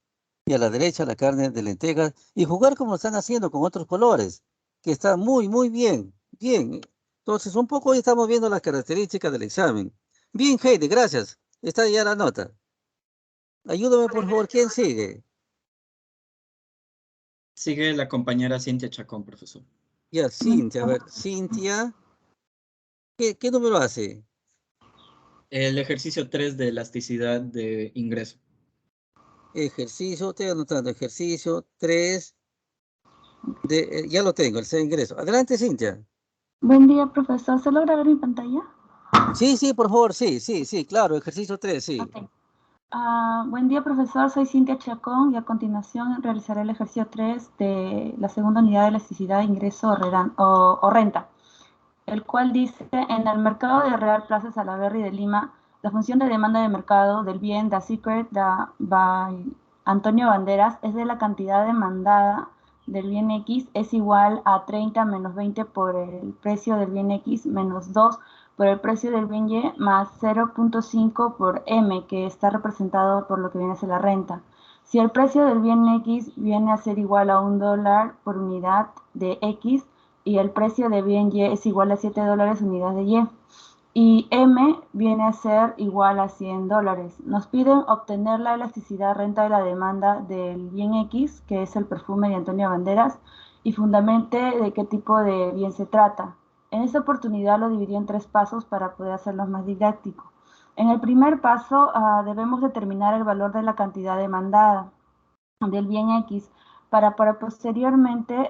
[SPEAKER 1] y a la derecha la carne de lentejas y jugar como lo están haciendo con otros colores, que está muy, muy bien. Bien. Entonces, un poco hoy estamos viendo las características del examen. Bien, Heidi, gracias. Está ya la nota. Ayúdame, por favor. ¿Quién sigue?
[SPEAKER 3] Sigue la compañera Cintia Chacón, profesor.
[SPEAKER 1] Ya, Cintia. A ver, Cintia. ¿Qué número hace?
[SPEAKER 3] El ejercicio 3 de elasticidad de ingreso.
[SPEAKER 1] Ejercicio, estoy anotando. Ejercicio 3 ya lo tengo, el ingreso. Adelante, Cintia.
[SPEAKER 6] Buen día, profesor. ¿Se logra ver mi pantalla?
[SPEAKER 1] Sí, sí, por favor, sí, claro, ejercicio 3, sí.
[SPEAKER 6] Okay. Buen día, profesor. Soy Cintia Chacón y a continuación realizaré el ejercicio 3 de la segunda unidad de elasticidad de ingreso o renta, el cual dice, en el mercado de Real Plaza Salaberry de Lima, la función de demanda de mercado del bien The Secret by Antonio Banderas es de la cantidad demandada del bien X es igual a 30 menos 20 por el precio del bien X menos 2 por el precio del bien Y más 0.5 por M, que está representado por lo que viene a ser la renta. Si el precio del bien X viene a ser igual a $1 por unidad de X, y el precio de bien Y es igual a $7 unidad de Y. Y M viene a ser igual a $100. Nos piden obtener la elasticidad renta de la demanda del bien X, que es el perfume de Antonio Banderas, y fundamente de qué tipo de bien se trata. En esta oportunidad lo dividí en 3 pasos para poder hacerlo más didáctico. En el primer paso debemos determinar el valor de la cantidad demandada del bien X, para posteriormente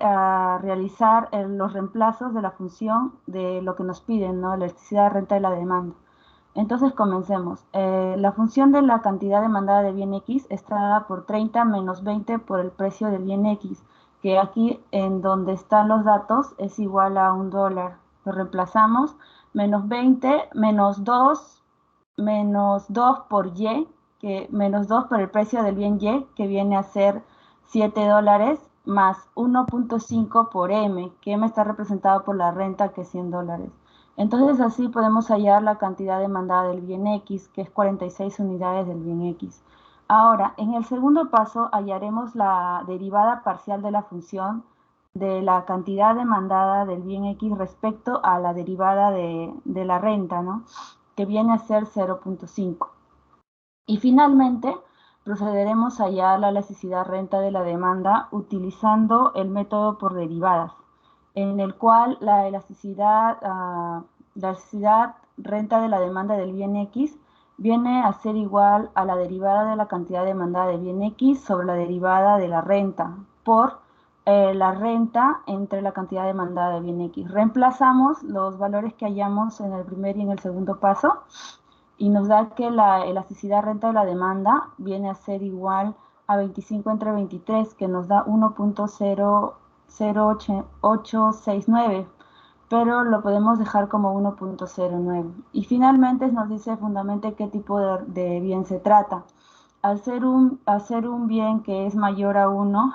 [SPEAKER 6] realizar los reemplazos de la función de lo que nos piden, ¿no? La elasticidad renta de la demanda. Entonces comencemos. La función de la cantidad demandada de bien X está dada por 30 menos 20 por el precio del bien X, que aquí en donde están los datos es igual a $1. Lo reemplazamos, menos 20, menos 2 por Y, que menos 2 por el precio del bien Y, que viene a ser $7, más 1.5 por M, que M está representado por la renta, que es $100. Entonces así podemos hallar la cantidad demandada del bien X, que es 46 unidades del bien X. Ahora, en el segundo paso hallaremos la derivada parcial de la función de la cantidad demandada del bien X respecto a la derivada de la renta, ¿no?, que viene a ser 0.5. Y finalmente, procederemos a hallar la elasticidad renta de la demanda utilizando el método por derivadas, en el cual la elasticidad renta de la demanda del bien X viene a ser igual a la derivada de la cantidad demandada de bien X sobre la derivada de la renta por la renta entre la cantidad demandada de bien X. Reemplazamos los valores que hallamos en el primer y en el segundo paso y nos da que la elasticidad renta de la demanda viene a ser igual a 25 entre 23, que nos da 1.00869. pero lo podemos dejar como 1.09. Y finalmente nos dice fundamentalmente qué tipo de bien se trata. Al ser un bien que es mayor a 1,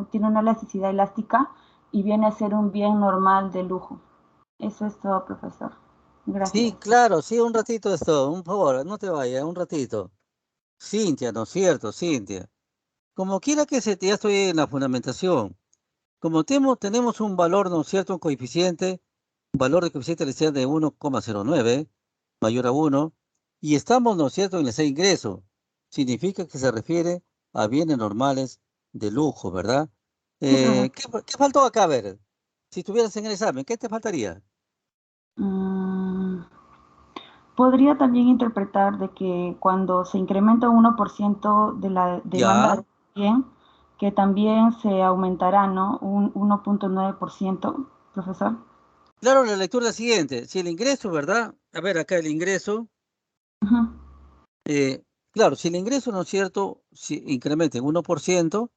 [SPEAKER 6] tiene una elasticidad elástica y viene a ser un bien normal de lujo. Eso es todo, profesor. Gracias.
[SPEAKER 1] Sí, claro, sí, un ratito esto, un favor, no te vayas, un ratito. Cintia, ¿no es cierto, Cintia? Como quiera que se, ya estoy en la fundamentación. Como tenemos un valor, ¿no es cierto?, un coeficiente, un valor de coeficiente de elasticidad de 1,09, mayor a 1, y estamos, ¿no es cierto?, en ese ingreso. Significa que se refiere a bienes normales de lujo, ¿verdad? ¿Qué faltó acá? A ver, si estuvieras en el examen, ¿qué te faltaría?
[SPEAKER 6] Podría también interpretar de que cuando se incrementa 1% de la demanda
[SPEAKER 1] Ya,
[SPEAKER 6] de bien, que también se aumentará, ¿no? Un 1.9%, profesor.
[SPEAKER 1] claro, la lectura es la siguiente. Si el ingreso, ¿verdad? A ver, acá el ingreso.
[SPEAKER 6] Ujú.
[SPEAKER 1] Claro, si el ingreso, ¿no es cierto?, si incrementa en 1%,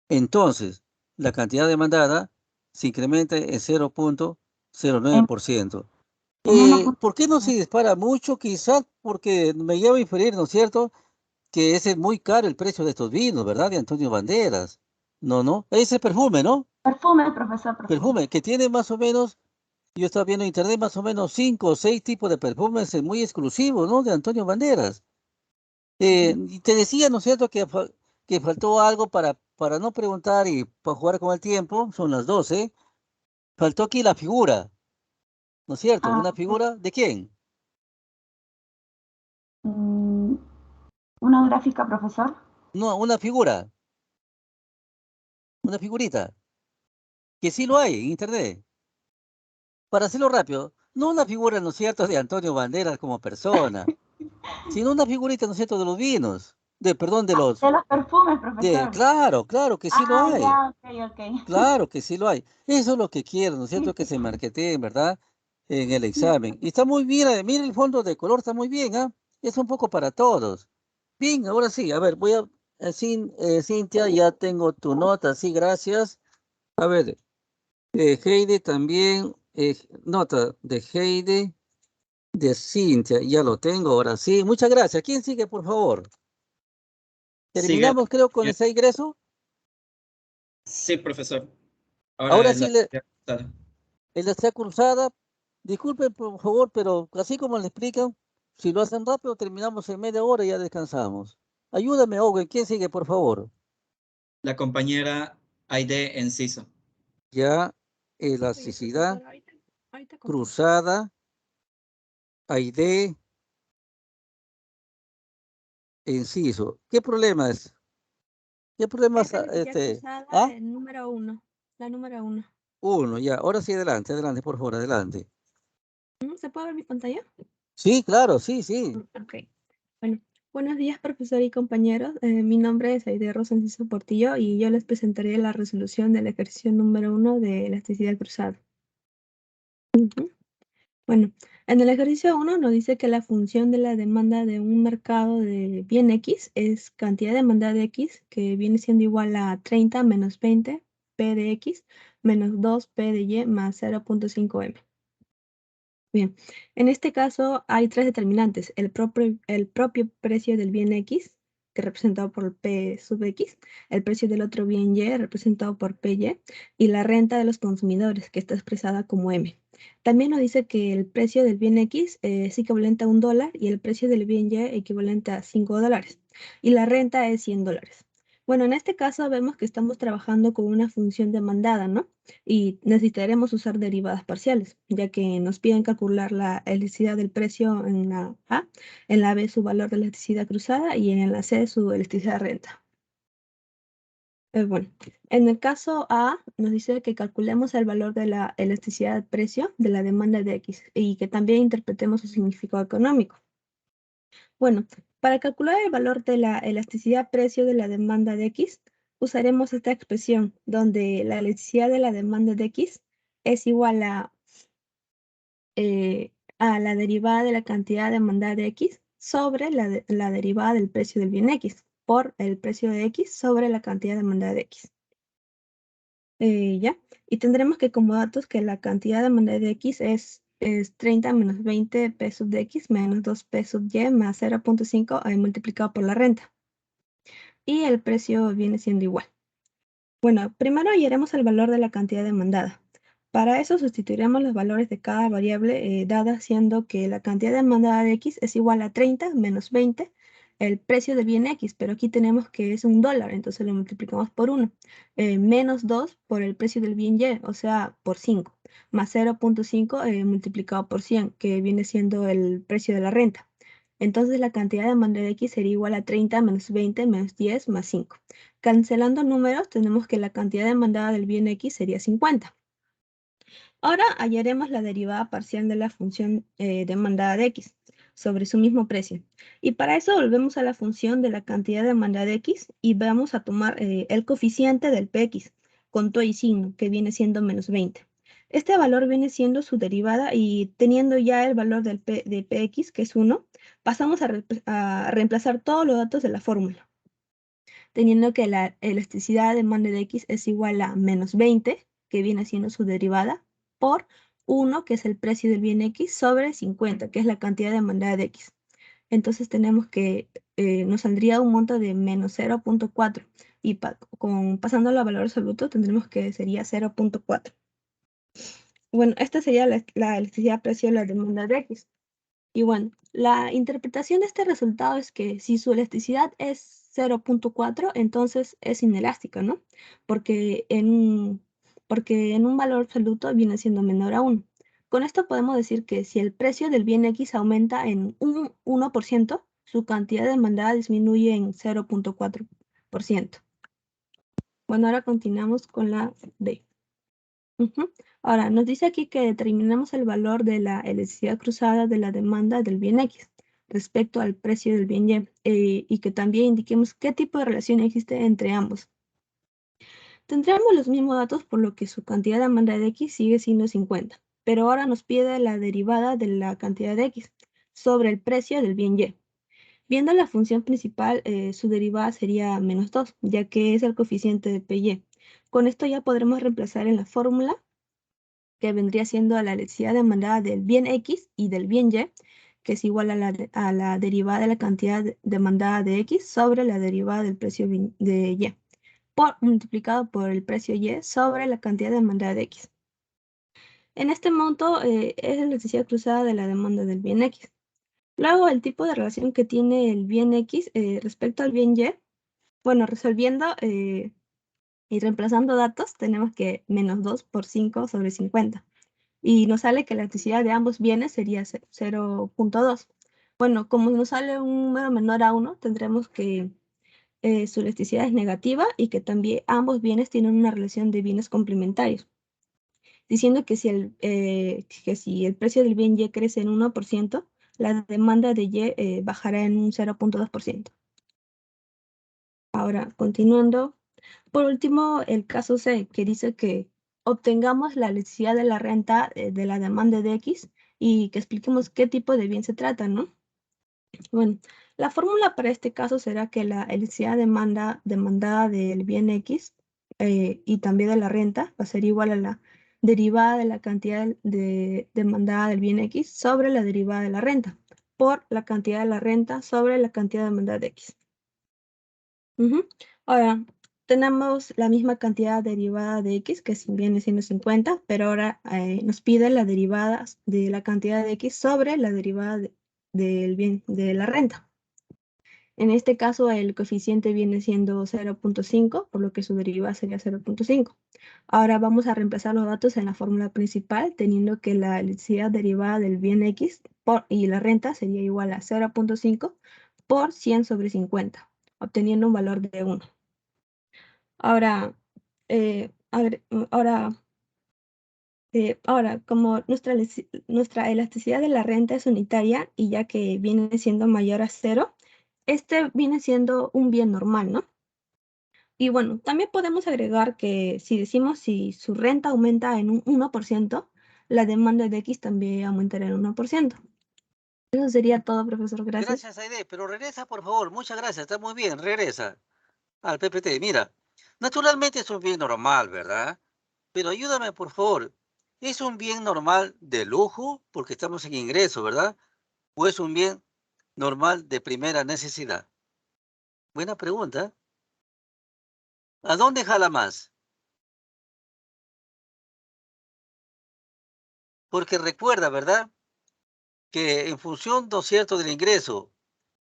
[SPEAKER 1] entonces la cantidad demandada se incrementa en
[SPEAKER 6] En,
[SPEAKER 1] 0.09%.
[SPEAKER 6] en 1.
[SPEAKER 1] ¿Por qué no se dispara mucho? Quizás porque me lleva a inferir, ¿no es cierto?, que ese es muy caro el precio de estos vinos, ¿verdad? De Antonio Banderas. No, no. Ese perfume, ¿no?
[SPEAKER 6] Perfume, profesor, perfume.
[SPEAKER 1] Perfume, que tiene más o menos, yo estaba viendo en internet, más o menos 5 o 6 tipos de perfumes muy exclusivos, ¿no? De Antonio Banderas. Y te decía, ¿no es cierto?, que faltó algo para no preguntar y para jugar con el tiempo, son las 12. Faltó aquí la figura, ¿no es cierto?
[SPEAKER 6] Ah,
[SPEAKER 1] ¿Una figura de quién?
[SPEAKER 6] mm, una gráfica, profesor.
[SPEAKER 1] No, una figurita, que sí lo hay en internet. Para hacerlo rápido, no una figura, ¿no es cierto?, de Antonio Banderas como persona, sino una figurita, ¿no es cierto?, de los vinos, perdón,
[SPEAKER 6] De los perfumes, profesor.
[SPEAKER 1] claro, claro que sí lo
[SPEAKER 6] Ah,
[SPEAKER 1] hay.
[SPEAKER 6] ya, ok, ok.
[SPEAKER 1] Claro que sí lo hay. Eso es lo que quiero, ¿no es cierto? Que se marketeen, ¿verdad? En el
[SPEAKER 6] Sí,
[SPEAKER 1] examen. Y está muy bien, mira el fondo de color, está muy bien, ¿ah? Es un poco para todos. Bien, ahora sí, a ver, Cintia, ya tengo tu nota, sí, gracias. A ver, Heidi también, nota de Heidi, de Cintia, ya lo tengo, ahora sí. Muchas gracias. ¿Quién sigue, por favor?
[SPEAKER 3] Sigue.
[SPEAKER 1] Terminamos, creo, con ese ingreso.
[SPEAKER 3] Sí, profesor. Ahora
[SPEAKER 1] Ahora
[SPEAKER 3] es
[SPEAKER 1] sí,
[SPEAKER 3] la...
[SPEAKER 1] en la estrella cruzada, disculpen por favor, pero así como le explican, si lo hacen rápido, terminamos en media hora y ya descansamos. Ayúdame, Owen, ¿quién sigue, por favor?
[SPEAKER 3] La compañera Aide Enciso.
[SPEAKER 1] Ya,
[SPEAKER 7] Oye,
[SPEAKER 1] elasticidad,
[SPEAKER 7] profesor, ahorita contesto.
[SPEAKER 1] cruzada, Aide, inciso. ¿Qué problema es? ¿Qué problema
[SPEAKER 7] Es
[SPEAKER 1] es,
[SPEAKER 7] la necesidad cruzada, el número 1. La número 1.
[SPEAKER 1] Uno, ya, ahora sí, adelante, adelante, por favor, adelante.
[SPEAKER 7] ¿Se puede ver mi pantalla?
[SPEAKER 1] Sí, claro, sí, sí.
[SPEAKER 7] Ok. Bueno, buenos días, profesor y compañeros. Mi nombre es Aide Rosenciso Portillo y yo les presentaré la resolución del ejercicio número 1 de elasticidad cruzada. Bueno, en el ejercicio 1 nos dice que la función de la demanda de un mercado de bien X es cantidad demandada de X, que viene siendo igual a 30 menos 20 P de X menos 2 P de Y más 0.5 M. Bien, en este caso hay tres determinantes: el propio precio del bien X, que es representado por P sub X, el precio del otro bien Y, representado por PY, y la renta de los consumidores, que está expresada como M. También nos dice que el precio del bien X es equivalente a $1 y el precio del bien Y equivalente a $5, y la renta es $100. Bueno, en este caso vemos que estamos trabajando con una función demandada, ¿no? Y necesitaremos usar derivadas parciales, ya que nos piden calcular la elasticidad del precio en la A, en la B su valor de elasticidad cruzada y en la C su elasticidad de renta. Bueno, en el caso A nos dice que calculemos el valor de la elasticidad del precio de la demanda de X y que también interpretemos su significado económico. Bueno, para calcular el valor de la elasticidad precio de la demanda de X, usaremos esta expresión donde la elasticidad de la demanda de X es igual a la derivada de la cantidad demandada de X sobre la derivada del precio del bien X por el precio de X sobre la cantidad demandada de X. ¿Ya? Y tendremos que como datos que la cantidad de demanda de X es 30 menos 20 P sub de X menos 2 P sub Y más 0.5 multiplicado por la renta. Y el precio viene siendo igual. Bueno, primero hallaremos el valor de la cantidad demandada. Para eso sustituiremos los valores de cada variable dada siendo que la cantidad demandada de X es igual a 30 menos 20 el precio del bien X, pero aquí tenemos que es $1, entonces lo multiplicamos por 1, menos 2 por el precio del bien Y, o sea, por 5, más 0.5 multiplicado por 100, que viene siendo el precio de la renta. Entonces la cantidad de demanda de X sería igual a 30 menos 20 menos 10 más 5. Cancelando números, tenemos que la cantidad demandada del bien X sería 50. Ahora hallaremos la derivada parcial de la función demandada de X sobre su mismo precio. Y para eso volvemos a la función de la cantidad demandada de X y vamos a tomar el coeficiente del Px con todo y signo, que viene siendo menos 20. Este valor viene siendo su derivada y teniendo ya el valor de Px, que es 1, pasamos a reemplazar todos los datos de la fórmula, teniendo que la elasticidad de demanda de X es igual a menos 20, que viene siendo su derivada, por 1, que es el precio del bien X, sobre 50, que es la cantidad demandada de X. Entonces tenemos que, nos saldría un monto de menos 0.4, y pasándolo a valor absoluto tendremos que sería 0.4. Bueno, esta sería la elasticidad precio de la demanda de X. Y bueno, la interpretación de este resultado es que si su elasticidad es 0.4, entonces es inelástica, ¿no? Porque en un valor absoluto viene siendo menor a 1. Con esto podemos decir que si el precio del bien X aumenta en un 1%, su cantidad demandada disminuye en 0.4%. Bueno, ahora continuamos con la D. Ahora, nos dice aquí que determinamos el valor de la elasticidad cruzada de la demanda del bien X respecto al precio del bien Y, y que también indiquemos qué tipo de relación existe entre ambos. Tendremos los mismos datos, por lo que su cantidad de demanda de X sigue siendo 50, pero ahora nos pide la derivada de la cantidad de X sobre el precio del bien Y. Viendo la función principal, su derivada sería menos 2, ya que es el coeficiente de PY. Con esto ya podremos reemplazar en la fórmula, que vendría siendo a la elasticidad demandada del bien X y del bien Y, que es igual a la derivada de la cantidad demandada de X sobre la derivada del precio de Y, multiplicado por el precio Y sobre la cantidad demandada de X. En este monto es la elasticidad cruzada de la demanda del bien X. Luego, el tipo de relación que tiene el bien X respecto al bien Y, bueno, resolviendo y reemplazando datos, tenemos que menos 2 por 5 sobre 50. Y nos sale que la elasticidad de ambos bienes sería 0.2. Bueno, como nos sale un número menor a 1, tendremos que su elasticidad es negativa y que también ambos bienes tienen una relación de bienes complementarios, diciendo que si el precio del bien Y crece en 1%, la demanda de Y bajará en un 0.2%. Ahora, continuando, por último, el caso C, que dice que obtengamos la elasticidad de la renta de la demanda de X y que expliquemos qué tipo de bien se trata, ¿no? Bueno, la fórmula para este caso será que la elasticidad demandada del bien X y también de la renta va a ser igual a la derivada de la cantidad demandada del bien X sobre la derivada de la renta, por la cantidad de la renta sobre la cantidad demandada de X. Ahora, tenemos la misma cantidad derivada de X, que viene siendo 50, pero ahora nos pide la derivada de la cantidad de X sobre la derivada del bien de la renta. En este caso, el coeficiente viene siendo 0.5, por lo que su derivada sería 0.5. Ahora vamos a reemplazar los datos en la fórmula principal, teniendo que la elasticidad derivada del bien X y la renta sería igual a 0.5 por 100 sobre 50, obteniendo un valor de 1. Ahora, como nuestra elasticidad de la renta es unitaria y ya que viene siendo mayor a 0, este viene siendo un bien normal, ¿no? Y bueno, también podemos agregar que si decimos si su renta aumenta en un 1%, la demanda de X también aumentará en 1%. Eso sería todo, profesor. Gracias.
[SPEAKER 1] Gracias, Aide, pero regresa, por favor. Muchas gracias, está muy bien, regresa al PPT. Mira, naturalmente es un bien normal, ¿verdad? Pero ayúdame, por favor. ¿Es un bien normal de lujo? Porque estamos en ingreso, ¿verdad? ¿O es un bien normal de primera necesidad? Buena pregunta. ¿A dónde jala más? Porque recuerda, ¿verdad? Que en función, ¿no es cierto?, del ingreso,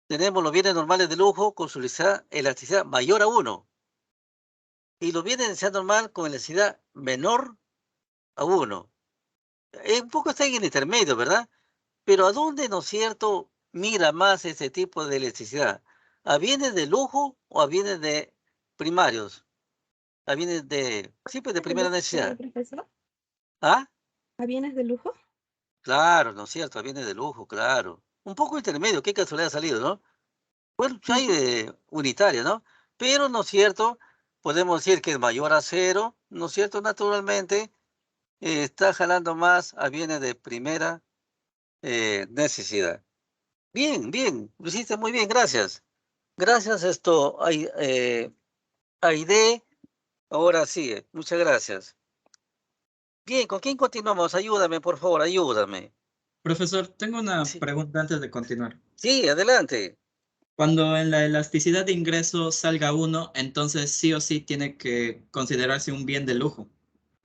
[SPEAKER 1] tenemos los bienes normales de lujo con su elasticidad mayor a 1. Y los bienes de necesidad normal con elasticidad menor a 1. Un poco está en el intermedio, ¿verdad? Pero ¿a dónde, no es cierto, mira más ese tipo de elasticidad? ¿A bienes de lujo o a bienes de primarios? ¿A bienes de, siempre de primera necesidad?
[SPEAKER 7] profesor?
[SPEAKER 1] ¿Ah?
[SPEAKER 7] ¿A bienes de lujo?
[SPEAKER 1] Claro, ¿no es cierto? A bienes de lujo, claro. Un poco intermedio, qué casualidad ha salido, ¿no? Bueno, pues hay unitaria, ¿no? Pero, ¿no es cierto? Podemos decir que es mayor a 0, ¿no es cierto? Naturalmente, está jalando más a bienes de primera necesidad. Bien, bien, lo hiciste muy bien, gracias. Gracias, Aide. Ahora sí, muchas gracias. Bien, ¿con quién continuamos? Ayúdame, por favor, ayúdame.
[SPEAKER 3] Profesor, tengo una
[SPEAKER 1] Sí,
[SPEAKER 3] pregunta antes de continuar.
[SPEAKER 1] sí, adelante.
[SPEAKER 3] Cuando en la elasticidad de ingreso salga 1, entonces sí o sí tiene que considerarse un bien de lujo.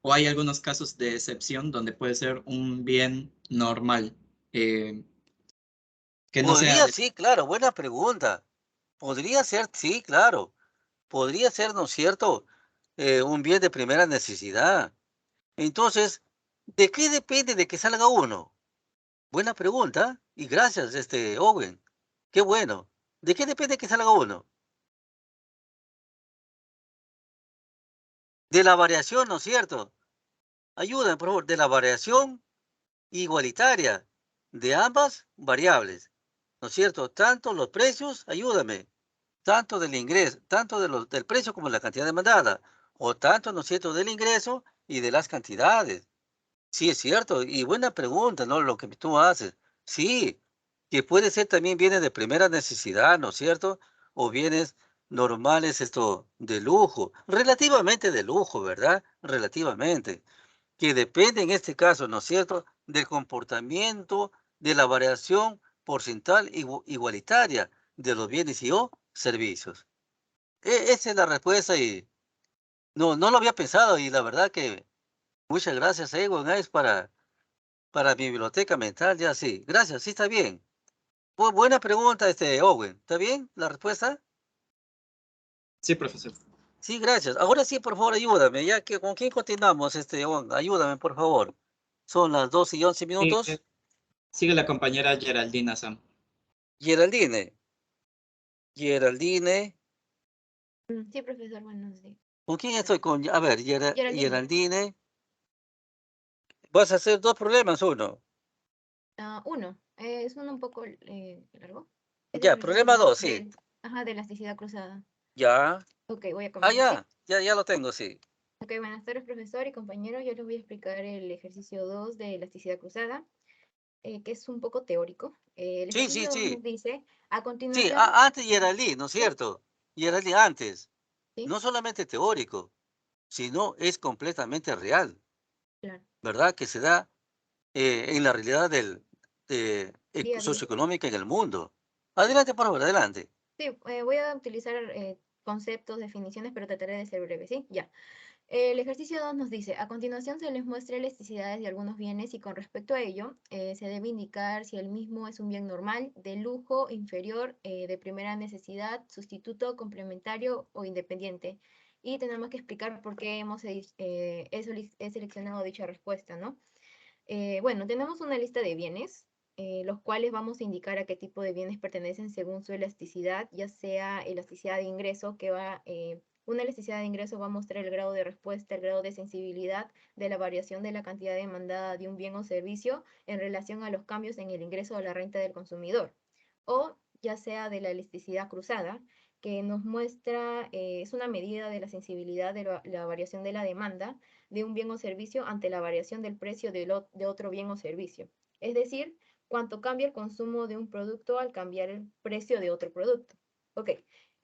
[SPEAKER 3] ¿O hay algunos casos de excepción donde puede ser un bien normal, eh, que no sea
[SPEAKER 1] Podría,
[SPEAKER 3] de...
[SPEAKER 1] sí, claro, buena pregunta. Podría ser, sí, claro. Podría ser, ¿no es cierto? Un bien de primera necesidad. Entonces, ¿de qué depende de que salga uno? Buena pregunta. Y gracias, Owen. Qué bueno. ¿De qué depende que salga uno? De la variación, ¿no es cierto? Ayúdame, por favor, de la variación igualitaria de ambas variables. ¿No es cierto? Tanto los precios, ayúdame, tanto del ingreso, tanto del precio como la cantidad demandada, o tanto, ¿no es cierto?, del ingreso y de las cantidades. Sí, es cierto, y buena pregunta, ¿no? Lo que tú haces. Sí, que puede ser también bienes de primera necesidad, ¿no es cierto? O bienes normales, de lujo, relativamente de lujo, ¿verdad? Relativamente, que depende en este caso, ¿no es cierto?, del comportamiento de la variación porcentual igualitaria de los bienes y o servicios. Esa es la respuesta y no lo había pensado y la verdad que muchas gracias, Egon, es para mi biblioteca mental, ya sí. Gracias, sí está bien. Buena pregunta, Owen. ¿Está bien la respuesta?
[SPEAKER 3] Sí, profesor.
[SPEAKER 1] Sí, gracias. Ahora sí, por favor, ayúdame. Ya que con quién continuamos, Owen. Ayúdame, por favor. Son las 2:11 minutos.
[SPEAKER 3] Sigue la compañera Geraldina Sam.
[SPEAKER 1] Geraldine. Geraldine.
[SPEAKER 8] Sí, profesor, buenos días.
[SPEAKER 1] ¿Con quién estoy? A ver,
[SPEAKER 8] Geraldine.
[SPEAKER 1] Geraldine. ¿Vas a hacer 2 problemas? Uno.
[SPEAKER 8] Uno, es uno un poco largo. Es el
[SPEAKER 1] Ya,
[SPEAKER 8] ejercicio
[SPEAKER 1] problema 2, sí.
[SPEAKER 8] de elasticidad cruzada.
[SPEAKER 1] Ya.
[SPEAKER 8] Ok, voy a
[SPEAKER 1] Ah,
[SPEAKER 8] comenzar. ¿Sí?
[SPEAKER 1] ya lo tengo, sí.
[SPEAKER 8] Ok, buenas tardes, profesor y compañeros. Yo les voy a explicar el ejercicio 2 de elasticidad cruzada, que es un poco teórico. El
[SPEAKER 1] Sí, sí,
[SPEAKER 8] ejercicio 2 nos
[SPEAKER 1] sí.
[SPEAKER 8] dice, a
[SPEAKER 1] Sí,
[SPEAKER 8] continuación,
[SPEAKER 1] antes Geraldine, ¿no es
[SPEAKER 8] ¿sí?
[SPEAKER 1] cierto? Geraldine antes.
[SPEAKER 8] ¿Sí?
[SPEAKER 1] No solamente teórico, sino es completamente real,
[SPEAKER 8] Claro.
[SPEAKER 1] ¿verdad? Que se da en la realidad
[SPEAKER 8] Día a día.
[SPEAKER 1] socioeconómica en el mundo. Adelante, por favor, adelante.
[SPEAKER 8] Sí, voy a utilizar conceptos, definiciones, pero trataré de ser breve, ¿sí? Ya. El ejercicio 2 nos dice, a continuación se les muestra elasticidades de algunos bienes y con respecto a ello se debe indicar si el mismo es un bien normal, de lujo, inferior, de primera necesidad, sustituto, complementario o independiente. Y tenemos que explicar por qué he seleccionado dicha respuesta, ¿no? Bueno, tenemos una lista de bienes, los cuales vamos a indicar a qué tipo de bienes pertenecen según su elasticidad, ya sea elasticidad de ingreso, una elasticidad de ingreso va a mostrar el grado de respuesta, el grado de sensibilidad de la variación de la cantidad demandada de un bien o servicio en relación a los cambios en el ingreso o la renta del consumidor. O ya sea de la elasticidad cruzada, que nos muestra, es una medida de la sensibilidad de la variación de la demanda de un bien o servicio ante la variación del precio de otro bien o servicio. Es decir, cuánto cambia el consumo de un producto al cambiar el precio de otro producto. Ok,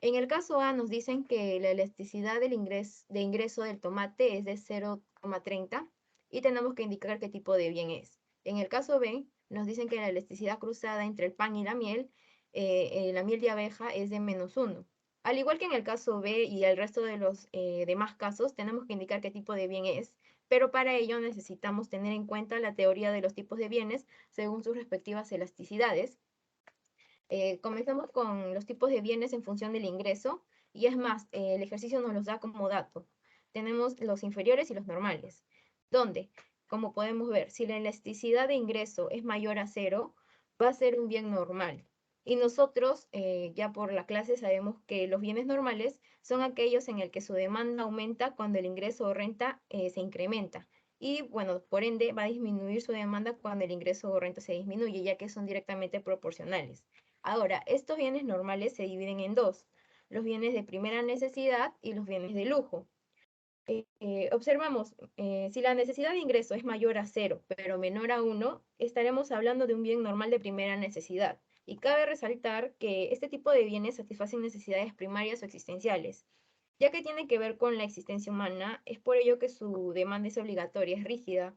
[SPEAKER 8] En el caso A nos dicen que la elasticidad de ingreso del tomate es de 0,30 y tenemos que indicar qué tipo de bien es. En el caso B nos dicen que la elasticidad cruzada entre el pan y la miel de abeja es de -1. Al igual que en el caso B y el resto de los demás casos, tenemos que indicar qué tipo de bien es, pero para ello necesitamos tener en cuenta la teoría de los tipos de bienes según sus respectivas elasticidades. Comenzamos con los tipos de bienes en función del ingreso, y es más, el ejercicio nos los da como dato. Tenemos los inferiores y los normales, donde, como podemos ver, si la elasticidad de ingreso es mayor a 0, va a ser un bien normal. Y nosotros, ya por la clase, sabemos que los bienes normales son aquellos en el que su demanda aumenta cuando el ingreso o renta se incrementa. Y bueno, por ende, va a disminuir su demanda cuando el ingreso o renta se disminuye, ya que son directamente proporcionales. Ahora, estos bienes normales se dividen en dos: los bienes de primera necesidad y los bienes de lujo. Observamos, si la necesidad de ingreso es mayor a 0, pero menor a 1, estaremos hablando de un bien normal de primera necesidad. Y cabe resaltar que este tipo de bienes satisfacen necesidades primarias o existenciales. Ya que tiene que ver con la existencia humana, es por ello que su demanda es obligatoria, es rígida.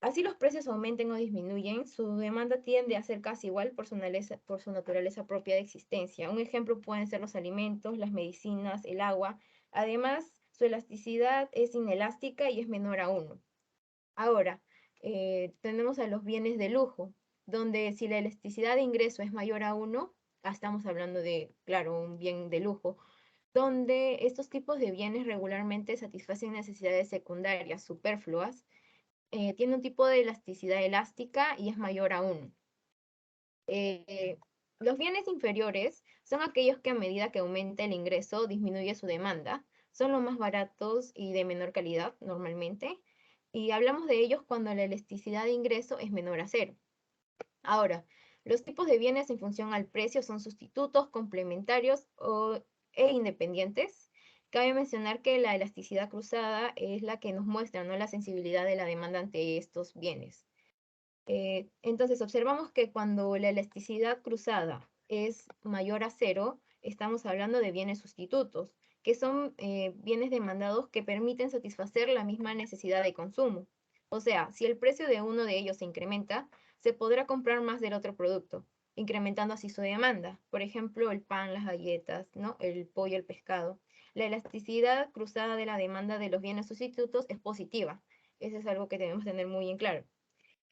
[SPEAKER 8] Así los precios aumenten o disminuyen, su demanda tiende a ser casi igual por su naturaleza propia de existencia. Un ejemplo pueden ser los alimentos, las medicinas, el agua. Además, su elasticidad es inelástica y es menor a 1. Ahora, tenemos a los bienes de lujo, donde si la elasticidad de ingreso es mayor a 1, estamos hablando de, claro, un bien de lujo, donde estos tipos de bienes regularmente satisfacen necesidades secundarias, superfluas. Tiene un tipo de elasticidad elástica y es mayor a 1. Los bienes inferiores son aquellos que a medida que aumenta el ingreso disminuye su demanda. Son los más baratos y de menor calidad normalmente. Y hablamos de ellos cuando la elasticidad de ingreso es menor a 0. Ahora, los tipos de bienes en función al precio son sustitutos, complementarios e independientes. Cabe mencionar que la elasticidad cruzada es la que nos muestra, ¿no?, la sensibilidad de la demanda ante estos bienes. Entonces, observamos que cuando la elasticidad cruzada es mayor a 0, estamos hablando de bienes sustitutos, que son bienes demandados que permiten satisfacer la misma necesidad de consumo. O sea, si el precio de uno de ellos se incrementa, se podrá comprar más del otro producto, incrementando así su demanda. Por ejemplo, el pan, las galletas, ¿no?, el pollo, el pescado. La elasticidad cruzada de la demanda de los bienes sustitutos es positiva. Eso es algo que debemos tener muy en claro.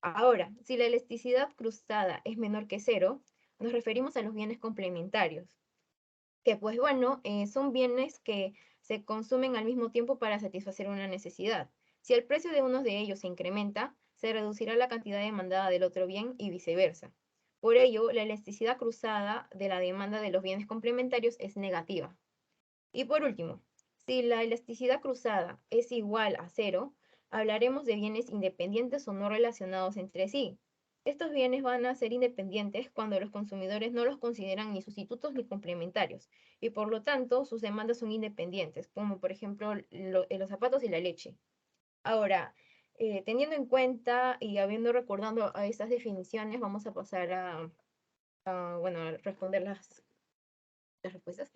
[SPEAKER 8] Ahora, si la elasticidad cruzada es menor que 0, nos referimos a los bienes complementarios, que pues bueno, son bienes que se consumen al mismo tiempo para satisfacer una necesidad. Si el precio de uno de ellos se incrementa, se reducirá la cantidad demandada del otro bien y viceversa. Por ello, la elasticidad cruzada de la demanda de los bienes complementarios es negativa. Y por último, si la elasticidad cruzada es igual a 0, hablaremos de bienes independientes o no relacionados entre sí. Estos bienes van a ser independientes cuando los consumidores no los consideran ni sustitutos ni complementarios, y por lo tanto sus demandas son independientes, como por ejemplo los zapatos y la leche. Ahora, teniendo en cuenta y habiendo recordado a estas definiciones, vamos a pasar a responder las respuestas.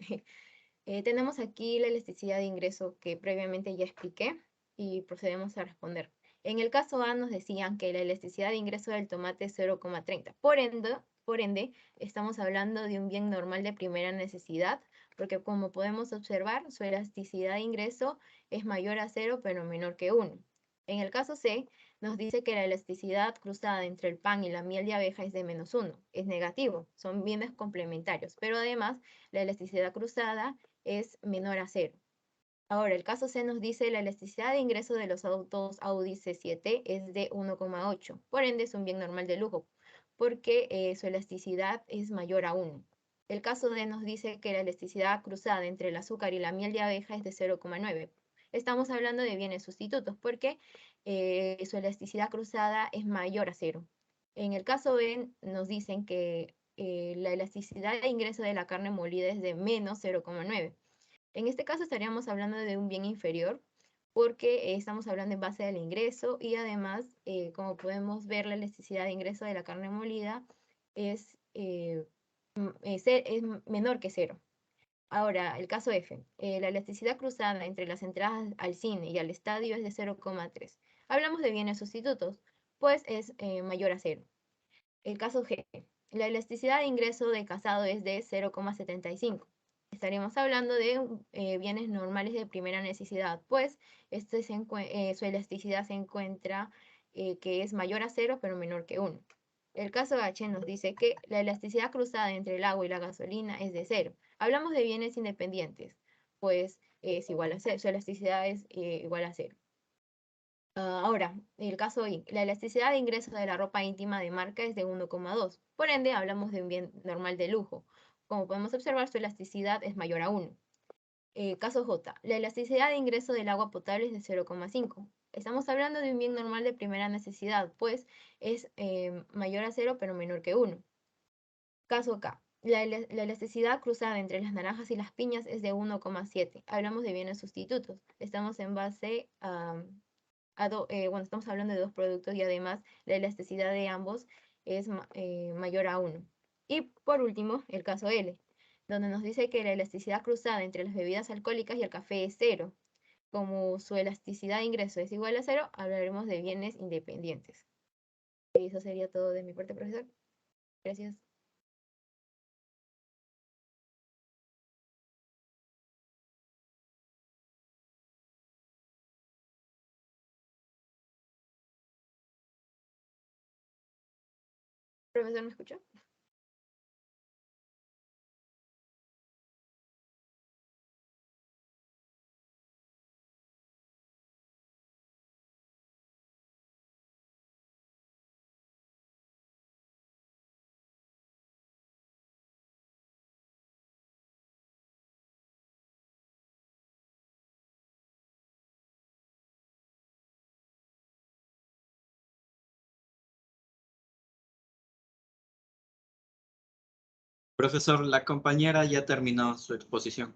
[SPEAKER 8] Tenemos aquí la elasticidad de ingreso que previamente ya expliqué y procedemos a responder. En el caso A nos decían que la elasticidad de ingreso del tomate es 0,30. Por ende, estamos hablando de un bien normal de primera necesidad, porque como podemos observar, su elasticidad de ingreso es mayor a 0, pero menor que 1. En el caso C, nos dice que la elasticidad cruzada entre el pan y la miel de abeja es de -1. Es negativo, son bienes complementarios, pero además la elasticidad cruzada es menor a 0. Ahora, el caso C nos dice la elasticidad de ingreso de los autos Audi C7 es de 1,8. Por ende, es un bien normal de lujo, porque su elasticidad es mayor a 1. El caso D nos dice que la elasticidad cruzada entre el azúcar y la miel de abeja es de 0,9. Estamos hablando de bienes sustitutos, porque su elasticidad cruzada es mayor a 0. En el caso B nos dicen que la elasticidad de ingreso de la carne molida es de menos 0,9. En este caso estaríamos hablando de un bien inferior, porque estamos hablando en base del ingreso y además, como podemos ver, la elasticidad de ingreso de la carne molida es menor que 0. Ahora, el caso F. La elasticidad cruzada entre las entradas al cine y al estadio es de 0,3. Hablamos de bienes sustitutos, pues es mayor a 0. El caso G. La elasticidad de ingreso de casado es de 0,75. Estaríamos hablando de bienes normales de primera necesidad, pues su elasticidad se encuentra que es mayor a 0 pero menor que 1. El caso H nos dice que la elasticidad cruzada entre el agua y la gasolina es de 0. Hablamos de bienes independientes, pues es igual a 0, su elasticidad es igual a 0. Ahora, el caso I, la elasticidad de ingreso de la ropa íntima de marca es de 1,2. Por ende, hablamos de un bien normal de lujo. Como podemos observar, su elasticidad es mayor a 1. Caso J, la elasticidad de ingreso del agua potable es de 0,5. Estamos hablando de un bien normal de primera necesidad, pues es mayor a 0 pero menor que 1. Caso K, la elasticidad cruzada entre las naranjas y las piñas es de 1,7. Hablamos de bienes sustitutos. Estamos en base a estamos hablando de dos productos y además la elasticidad de ambos es mayor a 1. Y por último, el caso L, donde nos dice que la elasticidad cruzada entre las bebidas alcohólicas y el café es 0. Como su elasticidad de ingreso es igual a 0, hablaremos de bienes independientes. Eso sería todo de mi parte, profesor. Gracias. ¿Profesor, me escucha?
[SPEAKER 3] Profesor, la compañera ya terminó su exposición.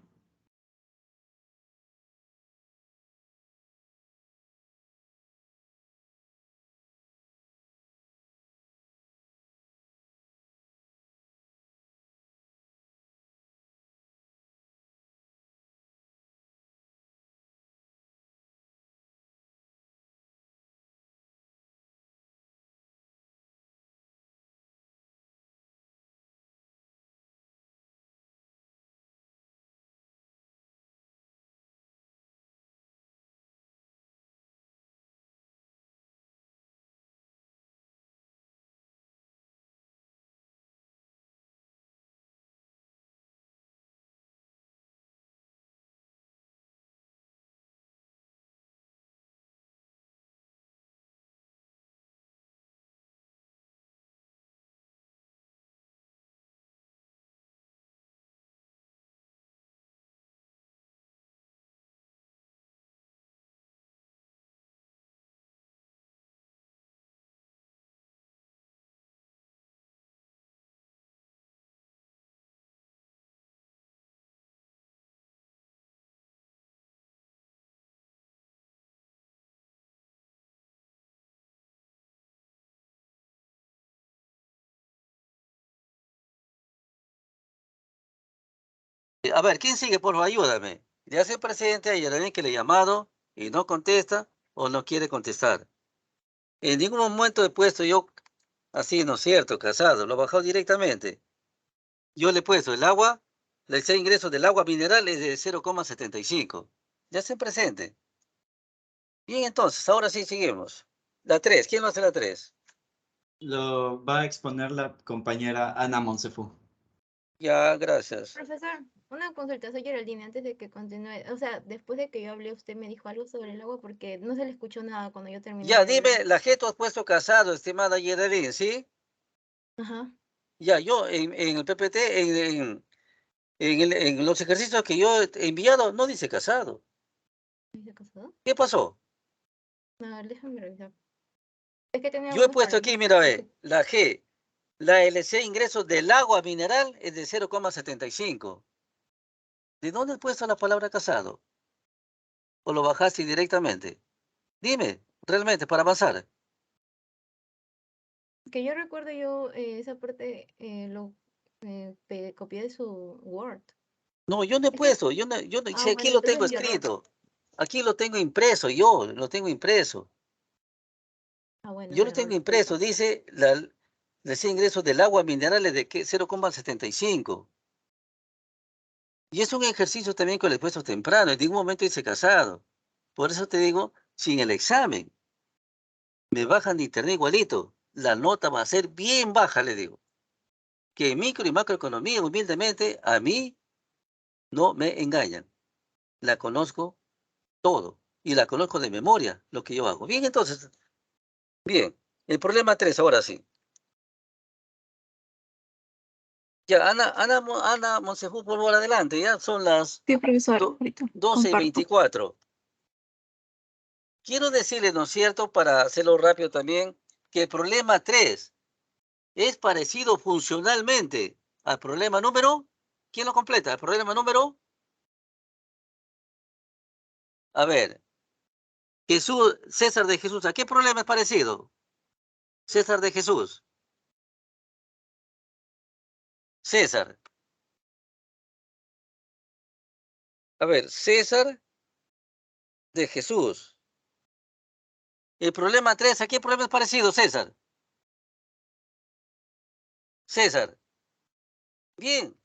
[SPEAKER 1] A ver, ¿quién sigue? Por favor, ayúdame. Le hace presente a Yaraní que le he llamado y no contesta o no quiere contestar. En ningún momento he puesto yo así, ¿no es cierto? Casado, lo he bajado directamente. Yo le he puesto el agua, el ingreso del agua mineral es de 0,75. Ya se presente. Bien, entonces, ahora sí seguimos. La 3, ¿quién lo hace la 3?
[SPEAKER 3] Lo va a exponer la compañera Ana Monsefú.
[SPEAKER 1] Ya, gracias.
[SPEAKER 8] Profesor, una consulta, soy Geraldine, antes de que continúe. O sea, después de que yo hablé, usted me dijo algo sobre el agua porque no se le escuchó nada cuando yo terminé
[SPEAKER 1] Ya,
[SPEAKER 8] de hablar.
[SPEAKER 1] dime, la G tú has puesto casado, estimada Yeraline, ¿sí?
[SPEAKER 8] Ajá.
[SPEAKER 1] Ya, yo en el PPT, en los ejercicios que yo he enviado, no dice casado.
[SPEAKER 8] ¿Dice casado?
[SPEAKER 1] ¿Qué pasó?
[SPEAKER 8] A ver, déjame revisar. Es que tenía
[SPEAKER 1] Yo he
[SPEAKER 8] algunos
[SPEAKER 1] puesto aquí,
[SPEAKER 8] parámetros.
[SPEAKER 1] mira, ve, la G, la LC ingreso del agua mineral es de 0,75. ¿De dónde has puesto la palabra casado? ¿O lo bajaste directamente? Dime, realmente, para avanzar.
[SPEAKER 8] Que yo recuerdo, yo esa parte lo copié de su Word.
[SPEAKER 1] No, yo no he puesto, yo no,
[SPEAKER 8] Ah,
[SPEAKER 1] si aquí
[SPEAKER 8] bueno,
[SPEAKER 1] lo tengo
[SPEAKER 8] entonces mi error.
[SPEAKER 1] escrito. Aquí lo tengo impreso, yo lo tengo impreso.
[SPEAKER 8] Ah, bueno,
[SPEAKER 1] Yo
[SPEAKER 8] mi
[SPEAKER 1] lo
[SPEAKER 8] error,
[SPEAKER 1] tengo impreso,
[SPEAKER 8] disculpa.
[SPEAKER 1] dice ese ingreso del agua minerales de 0,75. Y es un ejercicio también que le he puesto temprano, en ningún momento hice casado. Por eso te digo, sin el examen, me bajan de internet igualito. La nota va a ser bien baja, le digo. Que en micro y macroeconomía, humildemente, a mí no me engañan. La conozco todo. Y la conozco de memoria, lo que yo hago. Bien, entonces, bien. El problema 3, ahora sí. Ya, Ana Monsejú, por favor, adelante. Ya son las
[SPEAKER 7] Sí, profesor, ahorita
[SPEAKER 1] 12:24. Quiero decirle, ¿no es cierto?, para hacerlo rápido también, que el problema 3 es parecido funcionalmente al problema número. ¿Quién lo completa? El problema número. A ver, César de Jesús, ¿a qué problema es parecido? César de Jesús. César. A ver, César de Jesús. El problema 3, ¿a qué problema es parecido, César? César. Bien.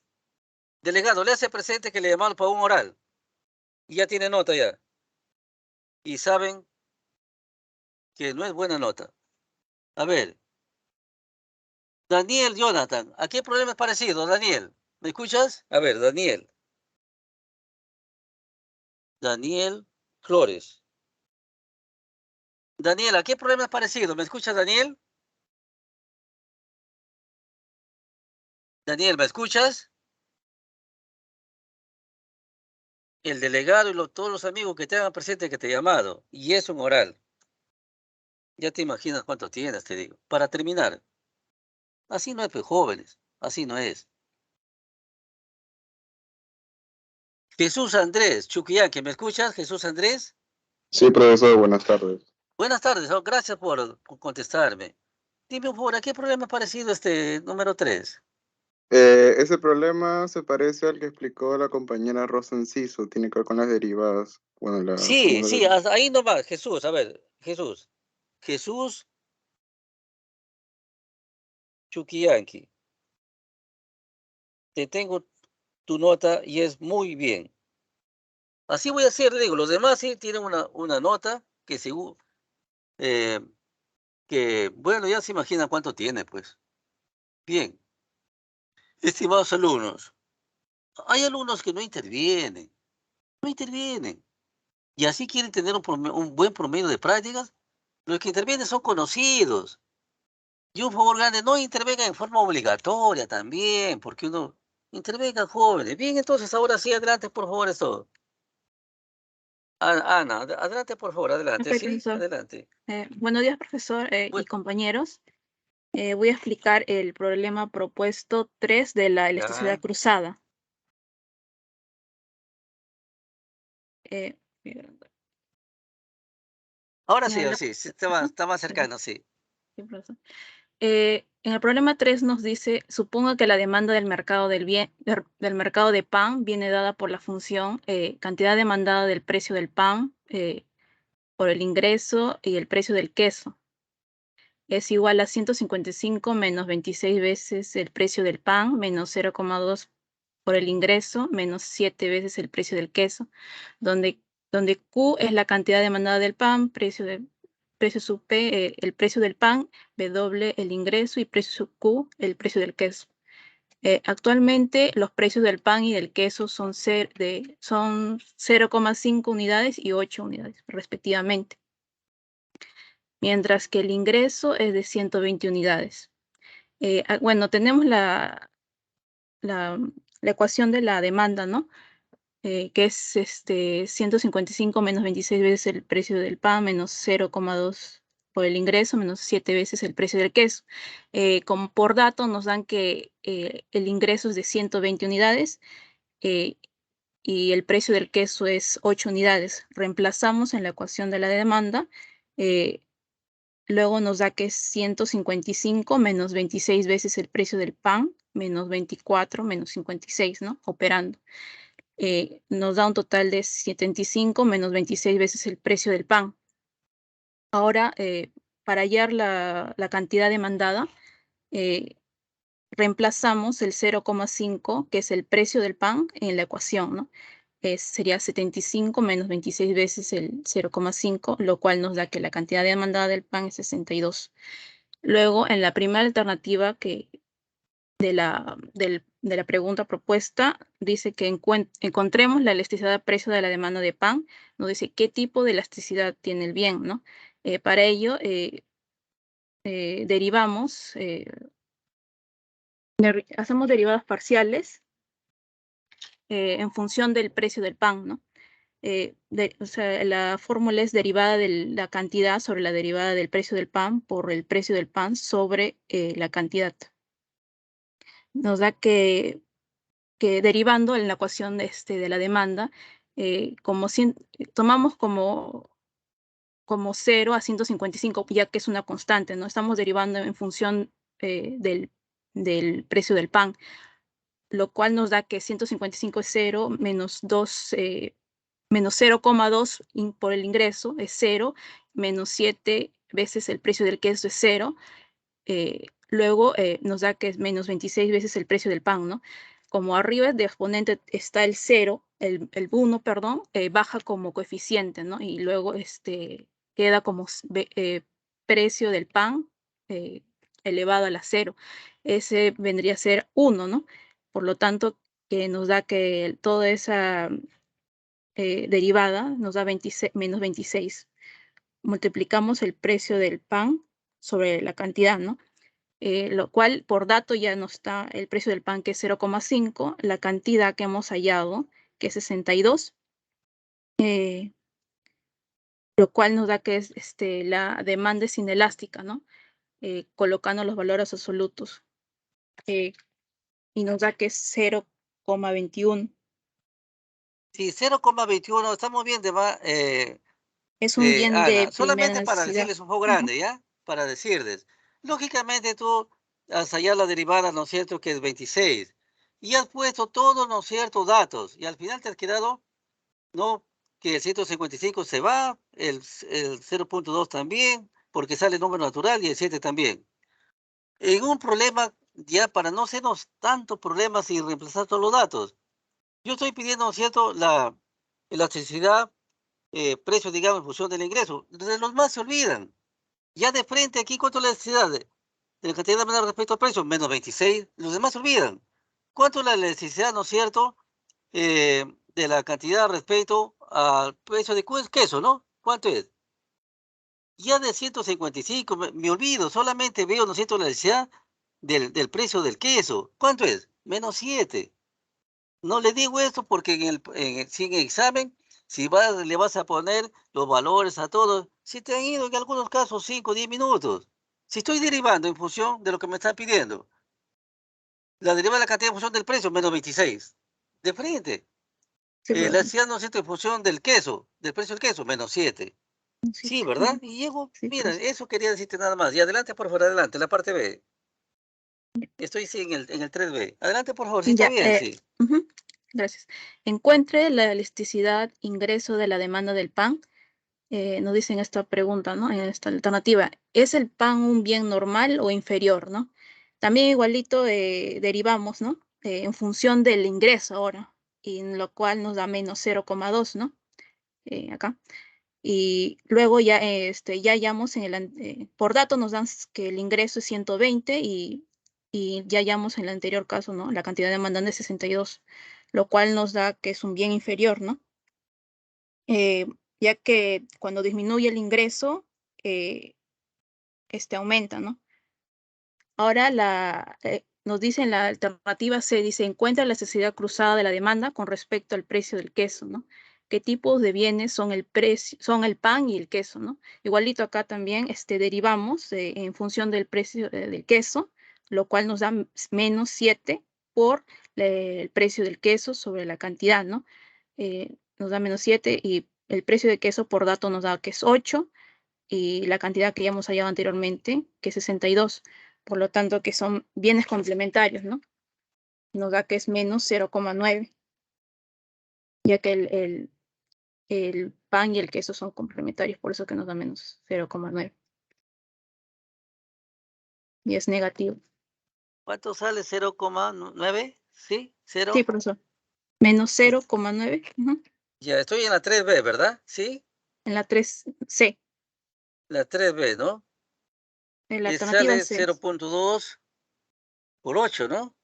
[SPEAKER 1] Delegado, le hace presente que le llamaron para un oral. Y ya tiene nota ya. Y saben que no es buena nota. A ver. Daniel Jonathan, ¿a qué problema es parecido, Daniel? ¿Me escuchas? A ver, Daniel. Daniel Flores. Daniel, ¿a qué problema es parecido? ¿Me escuchas, Daniel? Daniel, ¿me escuchas? El delegado y todos los amigos que te hagan presente que te he llamado. Y es un oral. Ya te imaginas cuánto tienes, te digo. Para terminar. Así no es, pues, jóvenes. Así no es. Jesús Andrés Chuquiaque, ¿me escuchas, Jesús Andrés?
[SPEAKER 9] Sí, profesor, buenas tardes.
[SPEAKER 1] Buenas tardes, gracias por contestarme. Dime, por favor, ¿a qué problema es parecido este número 3?
[SPEAKER 9] Ese problema se parece al que explicó la compañera Rosa Enciso, tiene que ver con las derivadas. Bueno, la
[SPEAKER 1] Sí,
[SPEAKER 9] fórmula
[SPEAKER 1] sí,
[SPEAKER 9] de...
[SPEAKER 1] ahí nomás, Jesús, a ver, Jesús. Jesús Chuquianqui. Te tengo tu nota y es muy bien. Así voy a hacer, digo, los demás sí tienen una nota que según, bueno, ya se imaginan cuánto tiene, pues. Bien, estimados alumnos, hay alumnos que no intervienen, no intervienen, y así quieren tener un buen promedio de prácticas. Los que intervienen son conocidos. Y un favor grande, no intervenga en forma obligatoria también, porque uno intervenga jóvenes. Bien, entonces ahora sí, adelante, por favor, esto. Ana, adelante, por favor, adelante,
[SPEAKER 10] Ok,
[SPEAKER 1] sí,
[SPEAKER 10] profesor.
[SPEAKER 1] adelante.
[SPEAKER 10] Buenos días, profesor y
[SPEAKER 1] Bueno,
[SPEAKER 10] compañeros. Voy a explicar el problema propuesto 3 de la elasticidad
[SPEAKER 1] ya.
[SPEAKER 10] cruzada.
[SPEAKER 1] Ahora
[SPEAKER 10] Ya,
[SPEAKER 1] sí, sí,
[SPEAKER 10] ajá,
[SPEAKER 1] está más
[SPEAKER 10] ya,
[SPEAKER 1] cercano, sí.
[SPEAKER 10] sí, profesor. En el problema 3 nos dice, suponga que la demanda del mercado del mercado de pan viene dada por la función cantidad demandada del precio del pan por el ingreso y el precio del queso. Es igual a 155 menos 26 veces el precio del pan, menos 0,2 por el ingreso, menos 7 veces el precio del queso, donde Q es la cantidad demandada del pan, precio sub P, el precio del pan, W el ingreso y precio sub Q el precio del queso. Actualmente los precios del pan y del queso son 0,5 unidades y 8 unidades respectivamente, mientras que el ingreso es de 120 unidades. Bueno, tenemos la ecuación de la demanda, ¿no? Que es 155 menos 26 veces el precio del pan, menos 0,2 por el ingreso, menos 7 veces el precio del queso. Como por dato nos dan que el ingreso es de 120 unidades y el precio del queso es 8 unidades. Reemplazamos en la ecuación de la demanda. Luego nos da que es 155 menos 26 veces el precio del pan, menos 24, menos 56, ¿no? Operando. nos da un total de 75 menos 26 veces el precio del pan. Ahora, para hallar la cantidad demandada, reemplazamos el 0,5, que es el precio del pan, en la ecuación, ¿no? Sería 75 menos 26 veces el 0,5, lo cual nos da que la cantidad demandada del pan es 62. Luego, en la primera alternativa de la pregunta propuesta, dice que encontremos la elasticidad de precio de la demanda de pan. Nos dice qué tipo de elasticidad tiene el bien, ¿no? Para ello, derivamos, hacemos derivadas parciales en función del precio del pan, ¿no? O sea, la fórmula es derivada de la cantidad sobre la derivada del precio del pan por el precio del pan sobre la cantidad. Nos da que derivando en la ecuación de la demanda, tomamos como 0 a 155, ya que es una constante, ¿no? Estamos derivando en función del precio del pan, lo cual nos da que 155 es 0, menos 2, menos 0,2 por el ingreso es 0, menos 7 veces el precio del queso es 0, luego nos da que es menos 26 veces el precio del pan, ¿no? Como arriba de exponente está el 0, el 1, perdón, baja como coeficiente, ¿no? Y luego queda como precio del pan elevado a la 0. Ese vendría a ser 1, ¿no? Por lo tanto, que nos da que toda esa derivada nos da menos 26. Multiplicamos el precio del pan sobre la cantidad, ¿no? Lo cual por dato ya nos da el precio del pan, que es 0,5, la cantidad que hemos hallado, que es 62, lo cual nos da que es la demanda es inelástica, ¿no? Colocando los valores absolutos. Y nos da que es 0,21.
[SPEAKER 1] Sí, 0,21, estamos bien
[SPEAKER 10] es un bien
[SPEAKER 1] Ana,
[SPEAKER 10] de primera
[SPEAKER 1] solamente para
[SPEAKER 10] necesidad.
[SPEAKER 1] decirles un poco grande, ¿ya? Para decirles. Lógicamente tú has hallado la derivada, ¿no es cierto?, que es 26. Y has puesto todos, ¿no es cierto?, datos. Y al final te has quedado, ¿no?, que el 155 se va, el 0,2 también, porque sale el número natural y el 7 también. En un problema, ya para no hacernos tantos problemas y reemplazar todos los datos, yo estoy pidiendo, ¿no es cierto?, la elasticidad, precio, digamos, en función del ingreso. De los más se olvidan. Ya de frente aquí, ¿cuánto es la elasticidad de la cantidad de demanda respecto al precio? Menos 26. Los demás se olvidan. ¿Cuánto es la elasticidad, ¿no es cierto?, de la cantidad respecto al precio de queso, ¿no? ¿Cuánto es? Ya de 155, me olvido, solamente veo, ¿no es cierto?, la elasticidad del precio del queso. ¿Cuánto es? Menos 7. No le digo esto porque sin examen, si le vas a poner los valores a todos, si te han ido en algunos casos 5 o 10 minutos. Si estoy derivando en función de lo que me están pidiendo, la derivada de la cantidad en función del precio, menos 26. De frente.
[SPEAKER 10] Sí,
[SPEAKER 1] La elasticidad, ¿no es cierto?, en función del queso, del precio del queso, menos 7. Sí, ¿verdad? Y llego,
[SPEAKER 10] sí,
[SPEAKER 1] mira,
[SPEAKER 10] profesor.
[SPEAKER 1] eso quería decirte nada más. Y adelante, por favor, adelante, la parte B. Estoy sí en el 3B. Adelante, por favor, sí está
[SPEAKER 10] Ya,
[SPEAKER 1] bien, sí.
[SPEAKER 10] gracias. Encuentre la elasticidad ingreso de la demanda del pan. Nos dicen esta pregunta, ¿no? En esta alternativa, ¿es el pan un bien normal o inferior, no? También igualito derivamos, ¿no? En función del ingreso ahora, y en lo cual nos da menos 0,2, ¿no? Acá. Y luego ya, ya hallamos por dato nos dan que el ingreso es 120 y ya hallamos en el anterior caso, ¿no?, la cantidad demandada es 62, lo cual nos da que es un bien inferior, ¿no? Ya que cuando disminuye el ingreso, aumenta, ¿no? Ahora nos dice en la alternativa C, dice, encuentra la necesidad cruzada de la demanda con respecto al precio del queso, ¿no? ¿Qué tipos de bienes son el pan y el queso, ¿no? Igualito acá también derivamos en función del precio del queso, lo cual nos da menos 7 por el precio del queso sobre la cantidad, ¿no? Nos da menos 7 y el precio de queso por dato nos da que es 8 y la cantidad que ya hemos hallado anteriormente, que es 62. Por lo tanto, que son bienes complementarios, ¿no? Nos da que es menos 0,9. ya que el pan y el queso son complementarios, por eso que nos da menos 0,9. Y es negativo.
[SPEAKER 1] ¿Cuánto sale? 0,9, ¿sí? 0.
[SPEAKER 10] Sí, profesor. Menos 0,9.
[SPEAKER 1] Ya, estoy en la 3B, ¿verdad? ¿Sí?
[SPEAKER 10] En la 3C.
[SPEAKER 1] La 3B, ¿no?
[SPEAKER 10] En la
[SPEAKER 1] Y
[SPEAKER 10] alternativa
[SPEAKER 1] sale
[SPEAKER 10] C.
[SPEAKER 1] 0.2 por 8, ¿no?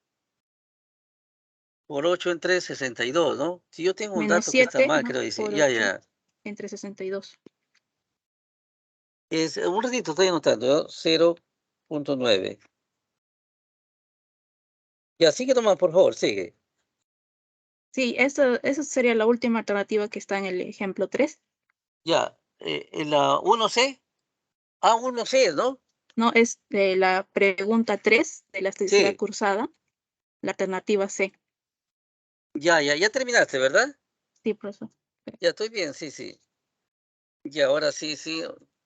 [SPEAKER 1] Por 8 entre 62, ¿no? Si yo tengo un
[SPEAKER 10] Menos
[SPEAKER 1] dato que está
[SPEAKER 10] 7
[SPEAKER 1] mal, creo, dice.
[SPEAKER 10] por
[SPEAKER 1] Ya,
[SPEAKER 10] 8
[SPEAKER 1] ya.
[SPEAKER 10] entre 62.
[SPEAKER 1] Un ratito estoy anotando, ¿no? 0.9. Ya, sigue nomás, por favor, sigue.
[SPEAKER 10] Sí, eso sería la última alternativa que está en el ejemplo 3.
[SPEAKER 1] Ya, en la 1C. Ah, 1C, ¿no?
[SPEAKER 10] No, es de la pregunta 3 de elasticidad
[SPEAKER 1] Sí.
[SPEAKER 10] cruzada, la alternativa C.
[SPEAKER 1] Ya terminaste, ¿verdad?
[SPEAKER 10] Sí, profesor.
[SPEAKER 1] Ya estoy bien, sí, sí. Y ahora sí,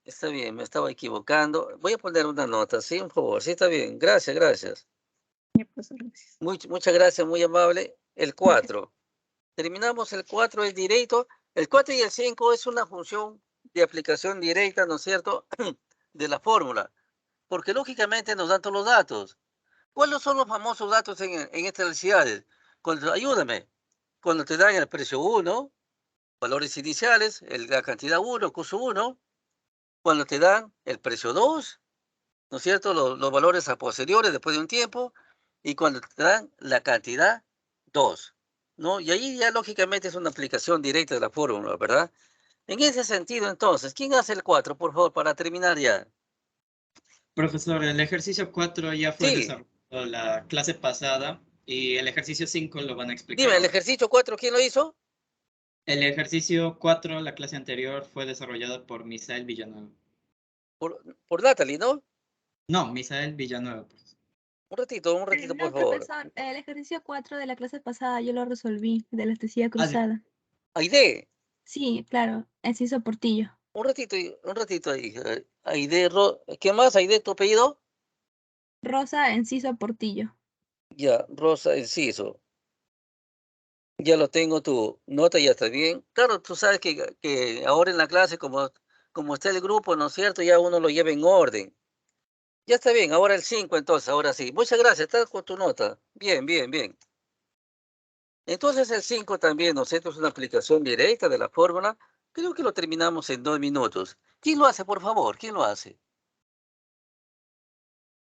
[SPEAKER 1] está bien, me estaba equivocando. Voy a poner una nota, sí, por favor, sí, está bien. Gracias, gracias.
[SPEAKER 10] Ya, profesor, gracias.
[SPEAKER 1] Muchas gracias, muy amable. El 4. Terminamos el 4, el directo. El 4 y el 5 es una función de aplicación directa, ¿no es cierto?, de la fórmula. Porque lógicamente nos dan todos los datos. ¿Cuáles son los famosos datos en estas velocidades? Ayúdame. Cuando te dan el precio 1, valores iniciales, la cantidad 1, el curso 1. Cuando te dan el precio 2, ¿no es cierto?, los valores a posteriores después de un tiempo. Y cuando te dan la cantidad 2, ¿no? Y ahí ya lógicamente es una aplicación directa de la fórmula, ¿verdad? En ese sentido, entonces, ¿quién hace el 4, por favor, para terminar ya?
[SPEAKER 3] Profesor, el ejercicio 4 ya fue
[SPEAKER 1] Sí,
[SPEAKER 3] desarrollado la clase pasada y el ejercicio 5 lo van a explicar
[SPEAKER 1] dime, el
[SPEAKER 3] ahora.
[SPEAKER 1] ejercicio 4, ¿quién lo hizo?
[SPEAKER 3] El ejercicio 4, la clase anterior, fue desarrollado por Misael Villanueva.
[SPEAKER 1] Por Natalie, ¿no?
[SPEAKER 3] No, Misael Villanueva. Pues.
[SPEAKER 1] Un ratito, por
[SPEAKER 7] No,
[SPEAKER 1] favor.
[SPEAKER 7] profesor, el ejercicio 4 de la clase pasada yo lo resolví, de elasticidad
[SPEAKER 3] Ah,
[SPEAKER 7] cruzada.
[SPEAKER 1] Aide,
[SPEAKER 7] Sí, claro, Enciso Portillo.
[SPEAKER 1] un ratito ahí. Aide, ¿qué más? Aide, ¿tu apellido?
[SPEAKER 7] Rosa Enciso Portillo.
[SPEAKER 1] Ya, Rosa Enciso. Ya lo tengo, tu nota ya está bien. Claro, tú sabes que ahora en la clase, como está el grupo, ¿no es cierto? Ya uno lo lleva en orden. Ya está bien, ahora el 5, entonces, ahora sí. Muchas gracias, estás con tu nota. Bien, bien, bien. Entonces el 5 también, ¿no es cierto? Es una aplicación directa de la fórmula. Creo que lo terminamos en 2 minutos. ¿Quién lo hace, por favor? ¿Quién lo hace?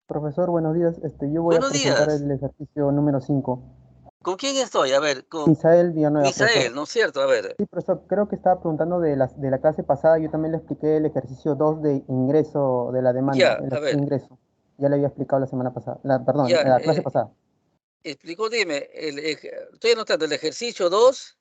[SPEAKER 11] Profesor, buenos días. Yo voy a
[SPEAKER 1] Buenos
[SPEAKER 11] presentar
[SPEAKER 1] días.
[SPEAKER 11] el ejercicio número 5.
[SPEAKER 1] ¿Con quién estoy? A ver, con
[SPEAKER 11] Misael Villanueva, profesor.
[SPEAKER 1] Misael, ¿no es cierto? A ver.
[SPEAKER 11] Sí, profesor, creo que estaba preguntando de la clase pasada. Yo también le expliqué el ejercicio 2 de ingreso de la demanda,
[SPEAKER 1] Ya,
[SPEAKER 11] el
[SPEAKER 1] a ver.
[SPEAKER 11] ingreso. Ya le había explicado la semana pasada, perdón,
[SPEAKER 1] Ya,
[SPEAKER 11] la clase pasada.
[SPEAKER 1] explicó, dime, estoy anotando el ejercicio 2,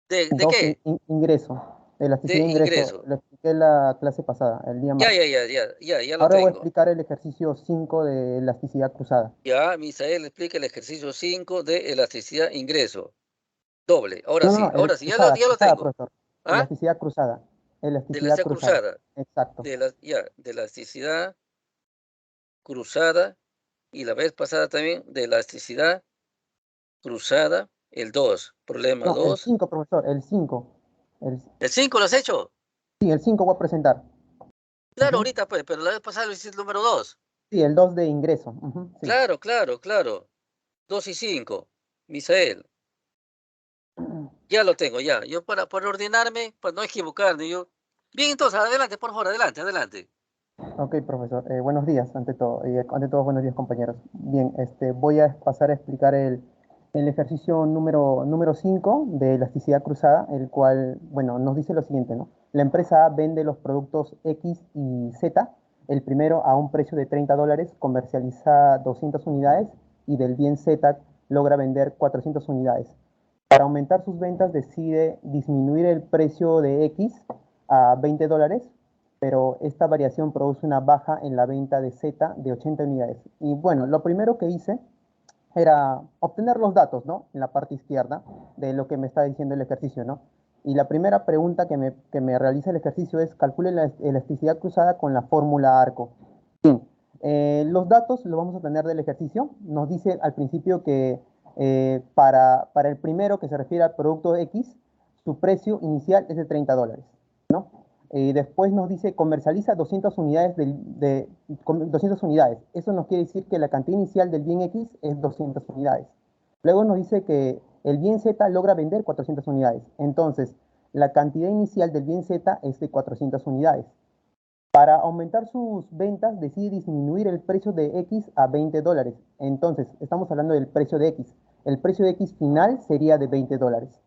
[SPEAKER 1] ¿de
[SPEAKER 11] El 2
[SPEAKER 1] qué?
[SPEAKER 11] ingreso,
[SPEAKER 1] De
[SPEAKER 11] elasticidad de ingreso.
[SPEAKER 1] ingreso.
[SPEAKER 11] Lo expliqué la clase pasada, el día
[SPEAKER 1] Ya,
[SPEAKER 11] martes.
[SPEAKER 1] ya lo
[SPEAKER 11] Ahora voy a
[SPEAKER 1] tengo.
[SPEAKER 11] explicar el ejercicio 5 de elasticidad cruzada.
[SPEAKER 1] Ya, Misael explica el ejercicio 5 de elasticidad ingreso. Doble. Ahora
[SPEAKER 11] No,
[SPEAKER 1] sí,
[SPEAKER 11] el
[SPEAKER 1] ya lo
[SPEAKER 11] cruzada,
[SPEAKER 1] tengo.
[SPEAKER 11] profesor.
[SPEAKER 1] ¿Ah?
[SPEAKER 11] Elasticidad cruzada.
[SPEAKER 1] De
[SPEAKER 11] Elasticidad
[SPEAKER 1] elasticidad
[SPEAKER 11] cruzada.
[SPEAKER 1] cruzada.
[SPEAKER 11] Exacto.
[SPEAKER 1] De elasticidad cruzada. Y la vez pasada también de elasticidad cruzada. El 2. Problema
[SPEAKER 11] No, el
[SPEAKER 1] 2.
[SPEAKER 11] 5, profesor, el 5.
[SPEAKER 1] ¿El 5 lo has hecho?
[SPEAKER 11] Sí, el 5 voy a presentar.
[SPEAKER 1] Claro,
[SPEAKER 11] Ujú.
[SPEAKER 1] ahorita pues, pero la vez pasada lo hiciste el número 2.
[SPEAKER 11] Sí, el 2 de ingreso. Ujú, sí.
[SPEAKER 1] Claro. 2 y 5. Misael. Ya lo tengo, ya. Yo para ordenarme, para no equivocarme, yo. Bien, entonces, adelante, por favor, adelante.
[SPEAKER 11] Ok, profesor. Buenos días, ante todo. Y ante todo, buenos días, compañeros. Bien, voy a pasar a explicar el ejercicio número 5 de elasticidad cruzada, el cual, bueno, nos dice lo siguiente, ¿no? La empresa A vende los productos X y Z, el primero a un precio de $30, comercializa 200 unidades y del bien Z logra vender 400 unidades. Para aumentar sus ventas decide disminuir el precio de X a $20, pero esta variación produce una baja en la venta de Z de 80 unidades. Y bueno, lo primero que hice era obtener los datos, ¿no? En la parte izquierda de lo que me está diciendo el ejercicio, ¿no? Y la primera pregunta que me realiza el ejercicio es calcule la elasticidad cruzada con la fórmula arco. Bien, los datos los vamos a tener del ejercicio. Nos dice al principio que Para el primero, que se refiere al producto X, su precio inicial es de $30, ¿no? Después nos dice comercializa 200 unidades, 200 unidades. Eso nos quiere decir que la cantidad inicial del bien X es 200 unidades. Luego nos dice que el bien Z logra vender 400 unidades. Entonces, la cantidad inicial del bien Z es de 400 unidades. Para aumentar sus ventas, decide disminuir el precio de X a $20. Entonces, estamos hablando del precio de X. El precio de X final sería de $20.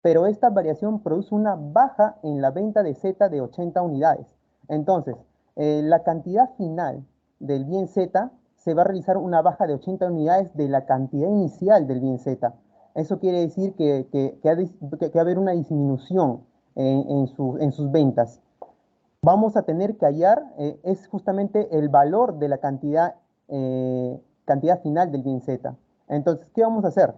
[SPEAKER 11] Pero esta variación produce una baja en la venta de Z de 80 unidades. Entonces, la cantidad final del bien Z se va a realizar una baja de 80 unidades de la cantidad inicial del bien Z. Eso quiere decir que va a haber una disminución en sus ventas. Vamos a tener que hallar, es justamente el valor de la cantidad final del bien Z. Entonces, ¿qué vamos a hacer?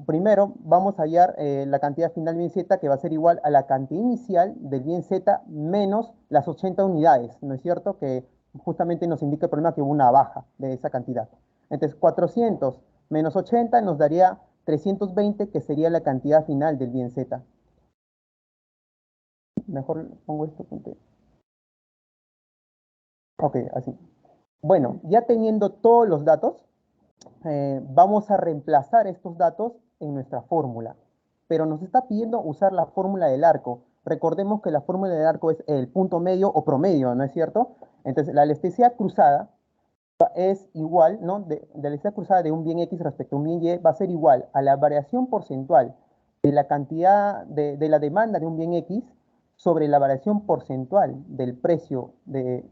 [SPEAKER 11] Primero, vamos a hallar la cantidad final del bien Z, que va a ser igual a la cantidad inicial del bien Z menos las 80 unidades, ¿no es cierto? Que justamente nos indica el problema que hubo una baja de esa cantidad. Entonces, 400 menos 80 nos daría 320, que sería la cantidad final del bien Z. Mejor pongo esto. Ok, así. Bueno, ya teniendo todos los datos, vamos a reemplazar estos datos en nuestra fórmula. Pero nos está pidiendo usar la fórmula del arco. Recordemos que la fórmula del arco es el punto medio o promedio, ¿no es cierto? Entonces, la elasticidad cruzada es igual, ¿no? De la elasticidad cruzada de un bien X respecto a un bien Y va a ser igual a la variación porcentual de la cantidad de la demanda de un bien X sobre la variación porcentual del precio de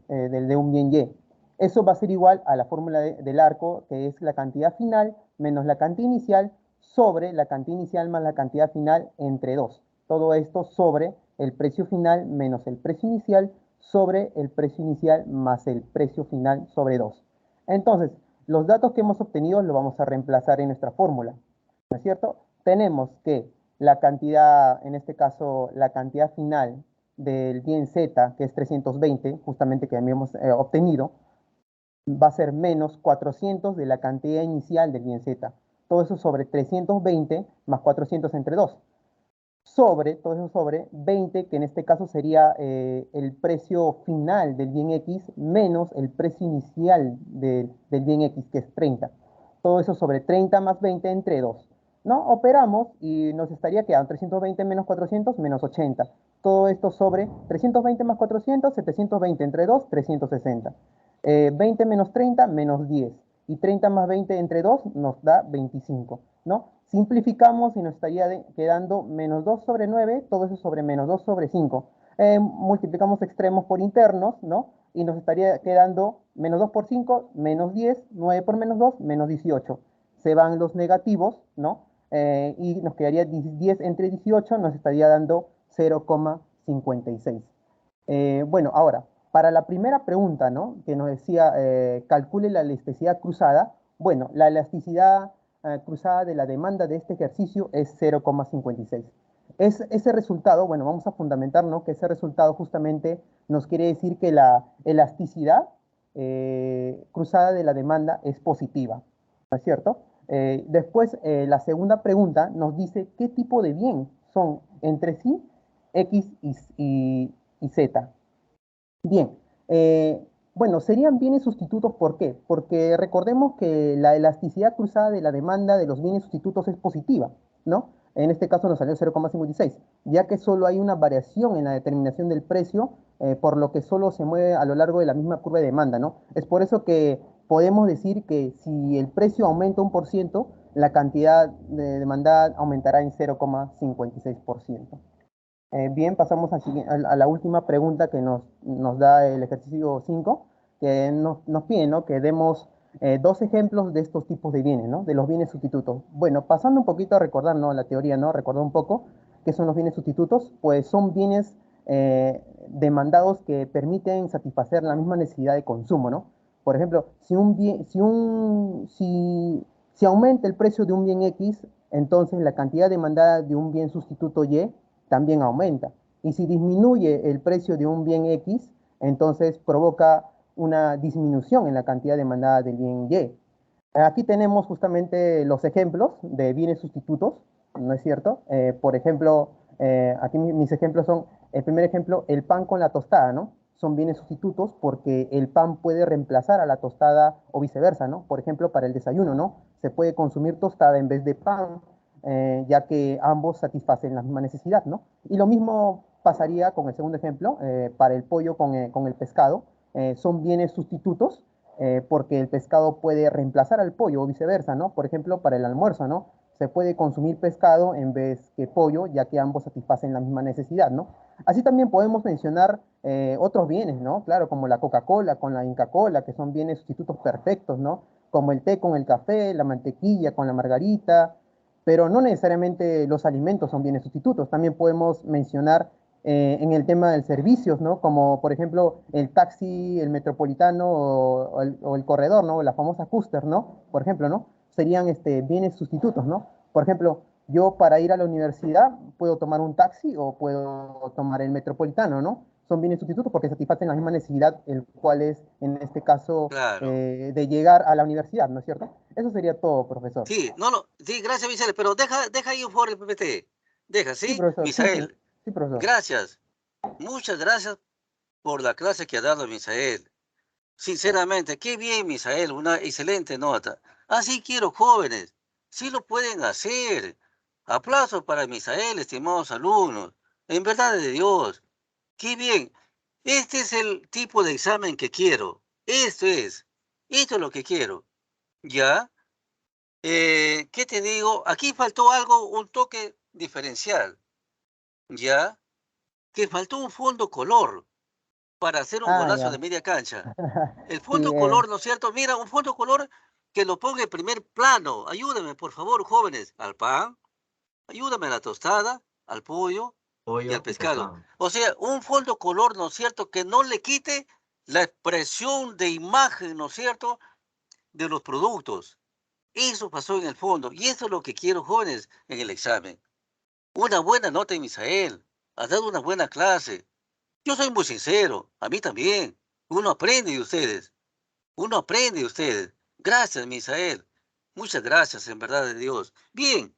[SPEAKER 11] un bien Y. Eso va a ser igual a la fórmula del arco, que es la cantidad final menos la cantidad inicial sobre la cantidad inicial más la cantidad final entre 2. Todo esto sobre el precio final menos el precio inicial sobre el precio inicial más el precio final sobre 2. Entonces, los datos que hemos obtenido los vamos a reemplazar en nuestra fórmula, ¿no es cierto? Tenemos que la cantidad, en este caso, la cantidad final del bien Z, que es 320, justamente que habíamos obtenido, va a ser menos 400 de la cantidad inicial del bien Z. Todo eso sobre 320 más 400 entre 2. Todo eso sobre 20, que en este caso sería el precio final del bien X menos el precio inicial del bien X, que es 30. Todo eso sobre 30 más 20 entre 2. ¿No? Operamos y nos estaría quedando 320 menos 400 menos 80. Todo esto sobre 320 más 400, 720 entre 2, 360. 20 menos 30 menos 10. Y 30 más 20 entre 2 nos da 25, ¿no? Simplificamos y nos estaría quedando menos 2 sobre 9, todo eso sobre menos 2 sobre 5. Multiplicamos extremos por internos, ¿no? Y nos estaría quedando menos 2 por 5, menos 10, 9 por menos 2, menos 18. Se van los negativos, ¿no? Y nos quedaría 10 entre 18, nos estaría dando 0,56. Bueno, ahora, para la primera pregunta, ¿no? Que nos decía, calcule la elasticidad cruzada. Bueno, la elasticidad cruzada de la demanda de este ejercicio es 0,56. Ese resultado, bueno, vamos a fundamentar, ¿no? Que ese resultado justamente nos quiere decir que la elasticidad cruzada de la demanda es positiva, ¿no es cierto? Después, la segunda pregunta nos dice qué tipo de bien son entre sí X y Z. Bien, bueno, serían bienes sustitutos, ¿por qué? Porque recordemos que la elasticidad cruzada de la demanda de los bienes sustitutos es positiva, ¿no? En este caso nos salió 0,56, ya que solo hay una variación en la determinación del precio, por lo que solo se mueve a lo largo de la misma curva de demanda, ¿no? Es por eso que podemos decir que si el precio aumenta 1%, la cantidad de demanda aumentará en 0,56%. Bien, pasamos a la última pregunta que nos da el ejercicio 5, que nos pide, ¿no? Que demos 2 ejemplos de estos tipos de bienes, ¿no? De los bienes sustitutos. Bueno, pasando un poquito a recordar, ¿no? La teoría, ¿no? Recordar un poco qué son los bienes sustitutos. Pues son bienes demandados que permiten satisfacer la misma necesidad de consumo, ¿no? Por ejemplo, si aumenta el precio de un bien X, entonces la cantidad demandada de un bien sustituto Y también aumenta. Y si disminuye el precio de un bien X, entonces provoca una disminución en la cantidad demandada del bien Y. Aquí tenemos justamente los ejemplos de bienes sustitutos, ¿no es cierto? Por ejemplo, aquí mis ejemplos son, el primer ejemplo, el pan con la tostada, ¿no? Son bienes sustitutos porque el pan puede reemplazar a la tostada o viceversa, ¿no? Por ejemplo, para el desayuno, ¿no? Se puede consumir tostada en vez de pan, ya que ambos satisfacen la misma necesidad, ¿no? Y lo mismo pasaría con el segundo ejemplo, para el pollo con el pescado. Son bienes sustitutos porque el pescado puede reemplazar al pollo o viceversa, ¿no? Por ejemplo, para el almuerzo, ¿no? Se puede consumir pescado en vez que pollo, ya que ambos satisfacen la misma necesidad, ¿no? Así también podemos mencionar otros bienes, ¿no? Claro, como la Coca-Cola con la Inca-Cola, que son bienes sustitutos perfectos, ¿no? Como el té con el café, la mantequilla con la margarita, pero no necesariamente los alimentos son bienes sustitutos. También podemos mencionar en el tema de servicios, ¿no? Como por ejemplo el taxi, el metropolitano o el corredor, ¿no? La famosa Custer, ¿no? Por ejemplo, ¿no? Serían bienes sustitutos, ¿no? Por ejemplo, yo para ir a la universidad puedo tomar un taxi o puedo tomar el metropolitano, ¿no? Son bienes sustitutos porque satisfacen la misma necesidad, el cual es, en este caso,
[SPEAKER 1] Claro.
[SPEAKER 11] de llegar a la universidad, ¿no es cierto? Eso sería todo, profesor.
[SPEAKER 1] Sí, sí, gracias, Misael, pero deja ahí por el PPT. Deja,
[SPEAKER 11] Sí,
[SPEAKER 1] ¿sí?
[SPEAKER 11] profesor, sí, sí,
[SPEAKER 1] Misael,
[SPEAKER 11] sí, profesor.
[SPEAKER 1] gracias. Muchas gracias por la clase que ha dado Misael. Sinceramente, qué bien, Misael, una excelente nota. Así quiero, jóvenes. Sí lo pueden hacer. Aplausos para Misael, estimados alumnos. En verdad de Dios. Qué bien. Este es el tipo de examen que quiero. Esto es. Esto es lo que quiero. ¿Ya? ¿Qué te digo? Aquí faltó algo, un toque diferencial. ¿Ya? Que faltó un fondo color para hacer un
[SPEAKER 11] Ah,
[SPEAKER 1] golazo de
[SPEAKER 11] ya.
[SPEAKER 1] media cancha. El
[SPEAKER 11] Sí,
[SPEAKER 1] fondo color, ¿no es cierto? Mira, un fondo color que lo ponga en primer plano. Ayúdame, por favor, jóvenes. Al pan, ayúdame a la tostada, al pollo y al
[SPEAKER 3] Pollo y al
[SPEAKER 1] pescado.
[SPEAKER 3] pan.
[SPEAKER 1] O sea, un fondo color, ¿no es cierto? Que no le quite la expresión de imagen, ¿no es cierto? De los productos. Eso pasó en el fondo. Y eso es lo que quiero, jóvenes, en el examen. Una buena nota, Misael. Has dado una buena clase. Yo soy muy sincero. A mí también. Uno aprende de ustedes. Uno aprende de ustedes. Gracias, Misael. Muchas gracias, en verdad de Dios. Bien,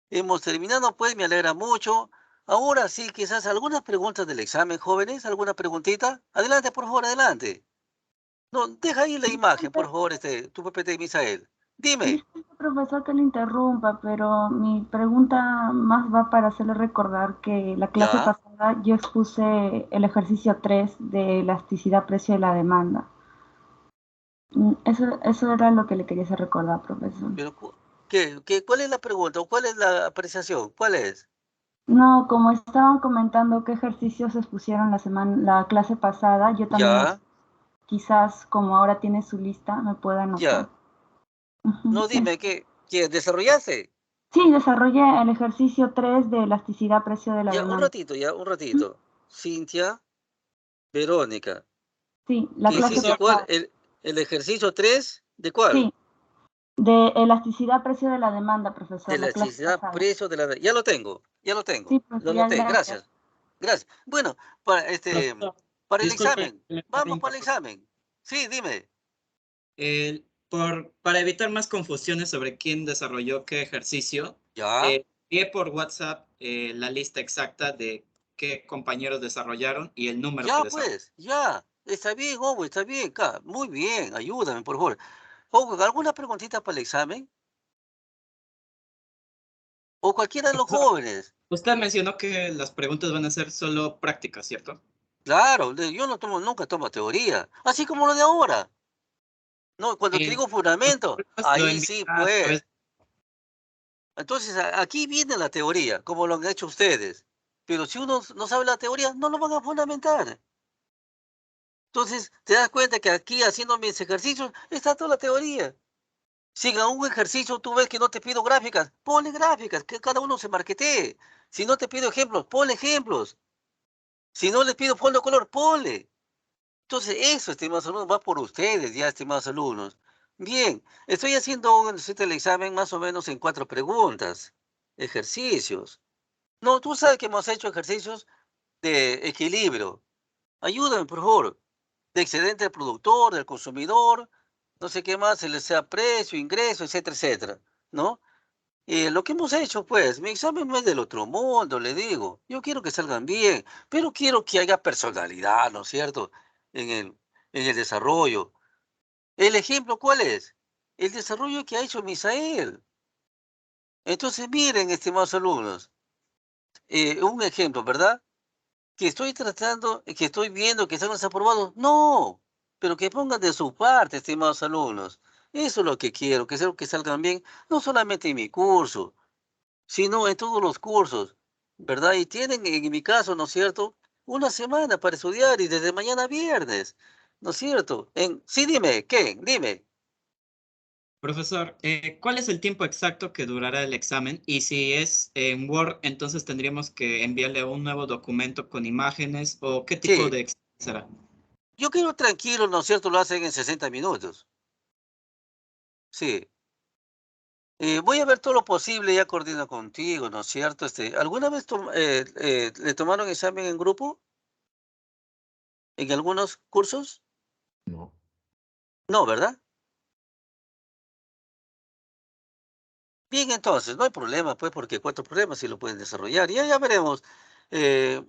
[SPEAKER 1] hemos terminado, pues me alegra mucho. Ahora sí, quizás algunas preguntas del examen, jóvenes. ¿Alguna preguntita? Adelante, por favor, adelante. No, deja ahí la imagen, por favor, tu PPT, Misael. Dime.
[SPEAKER 6] Disculpe, profesor, que le interrumpa, pero mi pregunta más va para hacerle recordar que la clase
[SPEAKER 1] Ya.
[SPEAKER 6] pasada yo expuse el ejercicio 3 de elasticidad precio de la demanda. Eso era lo que le quería hacer recordar, profesor.
[SPEAKER 1] Pero, ¿cuál es la pregunta o cuál es la apreciación? ¿Cuál es?
[SPEAKER 6] No, como estaban comentando qué ejercicios expusieron la clase pasada, yo también
[SPEAKER 1] Ya,
[SPEAKER 6] quizás como ahora tiene su lista, me pueda anotar.
[SPEAKER 1] ya.
[SPEAKER 6] Ujú.
[SPEAKER 1] No, dime, ¿qué desarrollaste?
[SPEAKER 6] Sí, desarrollé el ejercicio 3 de elasticidad precio de la
[SPEAKER 1] Ya,
[SPEAKER 6] demanda.
[SPEAKER 1] un ratito. Cintia, Verónica.
[SPEAKER 6] Sí, la
[SPEAKER 1] ¿Qué
[SPEAKER 6] clase
[SPEAKER 1] hiciste? ¿Cuál?
[SPEAKER 6] pasada.
[SPEAKER 1] ¿El ejercicio 3? ¿De cuál?
[SPEAKER 6] Sí, de elasticidad precio de la demanda,
[SPEAKER 1] De
[SPEAKER 6] profesor, la clase
[SPEAKER 1] elasticidad,
[SPEAKER 6] pasada.
[SPEAKER 1] precio de la... Ya lo tengo,
[SPEAKER 6] Sí,
[SPEAKER 1] lo
[SPEAKER 6] profesor, ya
[SPEAKER 1] noté,
[SPEAKER 6] gracias.
[SPEAKER 1] gracias, gracias. Bueno,
[SPEAKER 3] Profesor,
[SPEAKER 1] para el
[SPEAKER 3] disculpe
[SPEAKER 1] examen,
[SPEAKER 3] que le
[SPEAKER 1] vamos
[SPEAKER 3] interrumpa.
[SPEAKER 1] para el examen. Sí, dime.
[SPEAKER 3] Para evitar más confusiones sobre quién desarrolló qué ejercicio,
[SPEAKER 1] Ya,
[SPEAKER 3] envié por WhatsApp la lista exacta de qué compañeros desarrollaron y el número que
[SPEAKER 1] ya
[SPEAKER 3] desarrollaron.
[SPEAKER 1] pues, ya. Está bien, Hugo, está bien, muy bien, ayúdame, por favor. Hugo, ¿alguna preguntita para el examen? O cualquiera de los
[SPEAKER 3] Profesor,
[SPEAKER 1] jóvenes.
[SPEAKER 3] usted mencionó que las preguntas van a ser solo prácticas, ¿cierto?
[SPEAKER 1] Claro, yo nunca tomo teoría, así como lo de ahora. No, cuando te digo
[SPEAKER 3] Las
[SPEAKER 1] fundamento,
[SPEAKER 3] pruebas lo
[SPEAKER 1] ahí sí,
[SPEAKER 3] enviará a través.
[SPEAKER 1] pues. Entonces, aquí viene la teoría, como lo han hecho ustedes. Pero si uno no sabe la teoría, no lo van a fundamentar. Entonces, te das cuenta que aquí, haciendo mis ejercicios, está toda la teoría. Si en un ejercicio tú ves que no te pido gráficas, ponle gráficas, que cada uno se marquetee. Si no te pido ejemplos, ponle ejemplos. Si no les pido fondo color, ponle. Entonces, eso, estimados alumnos, va por ustedes, ya, estimados alumnos. Bien, estoy haciendo el examen más o menos en 4 preguntas, ejercicios. No, tú sabes que hemos hecho ejercicios de equilibrio. Ayúdame, por favor. De excedente del productor, del consumidor, no sé qué más, se les sea precio, ingreso, etcétera, etcétera, ¿no? Lo que hemos hecho, pues, mi examen no es del otro mundo, le digo. Yo quiero que salgan bien, pero quiero que haya personalidad, ¿no es cierto? En el desarrollo. ¿El ejemplo cuál es? El desarrollo que ha hecho Misael. Entonces, miren, estimados alumnos, un ejemplo, ¿verdad? Que estoy tratando, que estoy viendo que están desaprobados. No, pero que pongan de su parte, estimados alumnos. Eso es lo que quiero, que salgan bien, no solamente en mi curso, sino en todos los cursos, ¿verdad? Y tienen, en mi caso, ¿no es cierto?, una semana para estudiar y desde mañana viernes, ¿no es cierto? Sí, dime, ¿qué? Dime.
[SPEAKER 3] Profesor, ¿cuál es el tiempo exacto que durará el examen? Y si es en Word, entonces tendríamos que enviarle un nuevo documento con imágenes o qué tipo
[SPEAKER 1] Sí,
[SPEAKER 3] de examen será.
[SPEAKER 1] yo quiero tranquilo, ¿no es cierto?, lo hacen en 60 minutos. Sí. Voy a ver todo lo posible, ya coordino contigo, ¿no es cierto? ¿Alguna vez le tomaron examen en grupo? ¿En algunos cursos?
[SPEAKER 12] No.
[SPEAKER 1] No, ¿verdad? Bien, entonces, no hay problema, pues, porque 4 problemas sí lo pueden desarrollar. Ya veremos.